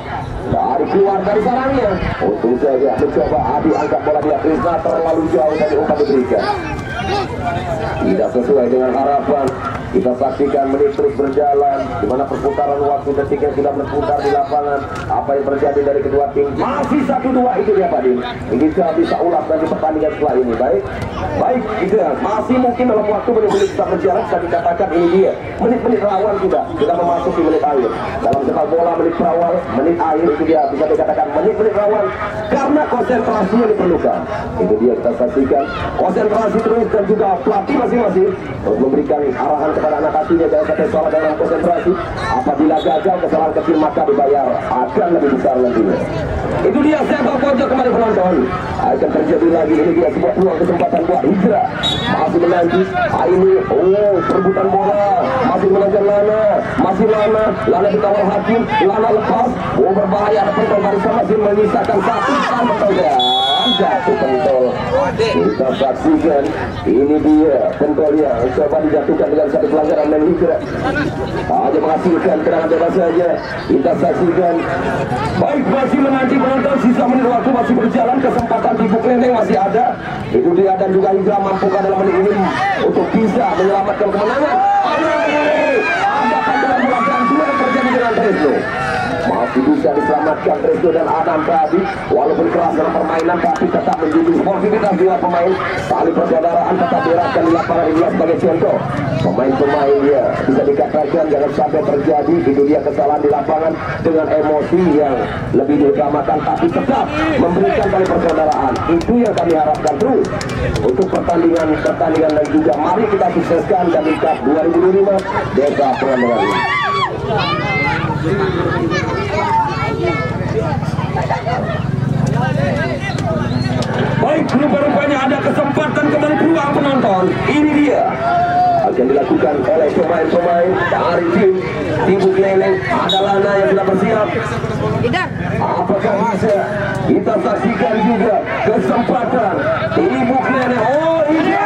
dari keluar dari sarangnya. Untung saja mencoba Adi angkat bola dia. Krisna terlalu jauh dari umpan diberikan, tidak sesuai dengan harapan. Kita saksikan menit terus berjalan di mana perputaran waktu detiknya sudah berputar di lapangan. Apa yang terjadi dari kedua tim? Masih 1-2 itu dia Pak Din. Ini bisa ulas nanti pertandingan setelah ini. Baik itu ya. Masih mungkin dalam waktu menit-menit bisa berjalan. Bisa dikatakan ini dia menit-menit rawan sudah memasuki menit akhir. Dalam sepak bola menit awal, menit akhir itu dia bisa dikatakan menit-menit rawan karena konsentrasi yang diperlukan. Itu dia kita saksikan konsentrasi terus dan juga pelatih masing-masing untuk memberikan arahan kepada anak asuhnya jangan sampai salah dalam konsentrasi. Apabila gagal kesalahan kecil maka dibayar akan lebih besar nantinya. Itu dia sepak pojok kembali penonton. Akan terjadi lagi, ini dia sebuah peluang kesempatan buat Hijrah. Masih menanti ini, perebutan bola masih mengejar Lana dikawal Hakim, Lana lepas, berbahaya, ada pentol Barisa masih menyisakan satu pentol dan jatuh pentol. Kita saksikan, ini dia pentol yang coba dijatuhkan dengan satu pelanggaran dan Hijrah hanya menghasilkan tendangan bebas saja. Kita saksikan, baik masih menanti penonton, sisa menit waktu masih berjalan, kesempatan di Buklendeng masih ada. Itu dia dan juga Hijrah mampukah dalam menit ini untuk bisa menyelamatkan kemenangan. Ada pandangan belakang dua yang terjadi dengan Tresno. Masih bisa diselamatkan Tresno dan Adam tadi, walaupun keras dalam permainan tapi tetap menjadi sportivitas dua pemain. Tali persaudaraan tetap dieraskan di lapangan ini sebagai contoh. Pemain-pemain ya bisa dikatakan jangan sampai terjadi itu dia kesalahan di lapangan dengan emosi yang lebih diutamakan tapi tetap memberikan tali persaudaraan. Itu yang kami harapkan terus untuk pertandingan dan juga mari kita sukseskan dan Cup 2025 Desa Pengambangan. Baik, rupanya ada kesempatan kembali peluang penonton. Ini dia akan dilakukan oleh pemain-pemain dari tim Buklendeng. Ada Lana yang sudah bersiap. Apakah bisa kita saksikan juga kesempatan ini Buklendeng? Oh ini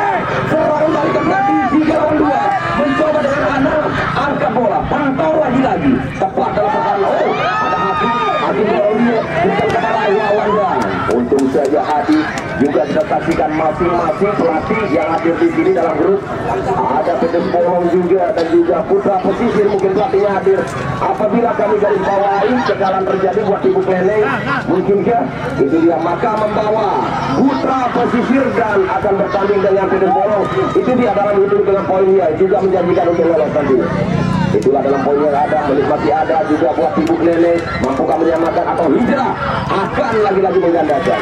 serangan balik ke belakang 3 lawan 2, mencoba dengan Lana angkat bola, pantau lagi tepat dalam pertahanan. Ada Hati Claudia bukan kepada Wawanda. Untung saja Hati juga kita saksikan masing-masing pelatih yang hadir di sini dalam grup. Ada Peter Bolong juga dan juga Putra Pesisir mungkin pelatihnya hadir. Apabila kami garis bawahi kekalahan terjadi buat Ibu Klendeng, mungkinkah itu dia maka membawa Putra Pesisir dan akan bertanding dengan Peter Bolong. Itu dia dalam hidup dengan poinnya juga menjanjikan untuk lolos nanti. Itulah dalam poin yang ada, menit masih ada juga buat Ibu Klendeng. Mampukah menyamakan atau Hijrah akan lagi-lagi menggandakan.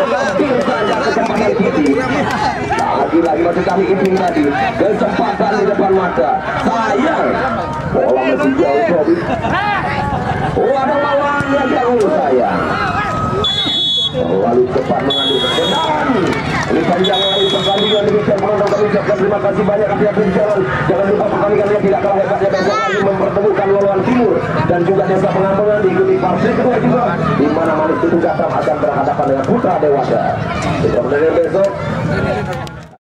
Hampir saja kesempatan Kiti. Lagi-lagi masih kami imping tadi. Kesempatan di depan mata. Sayang. Bola masih jauh Bobby. Oh ada lawan yang jauh sayang. Lalu cepat mengambil tendangan. Ini panjang lagi pertandingan demikian penonton kami ucapkan terima kasih banyak hati-hati di jalan. Jangan lupa pertandingannya tidak kalah hebatnya besok lagi mempertemukan Loloan Timur dan juga Desa Pengambangan diikuti partai kedua juga di mana Manis Tutung Gatam akan berhadapan dengan Putra Dewasa. Kita mendengar besok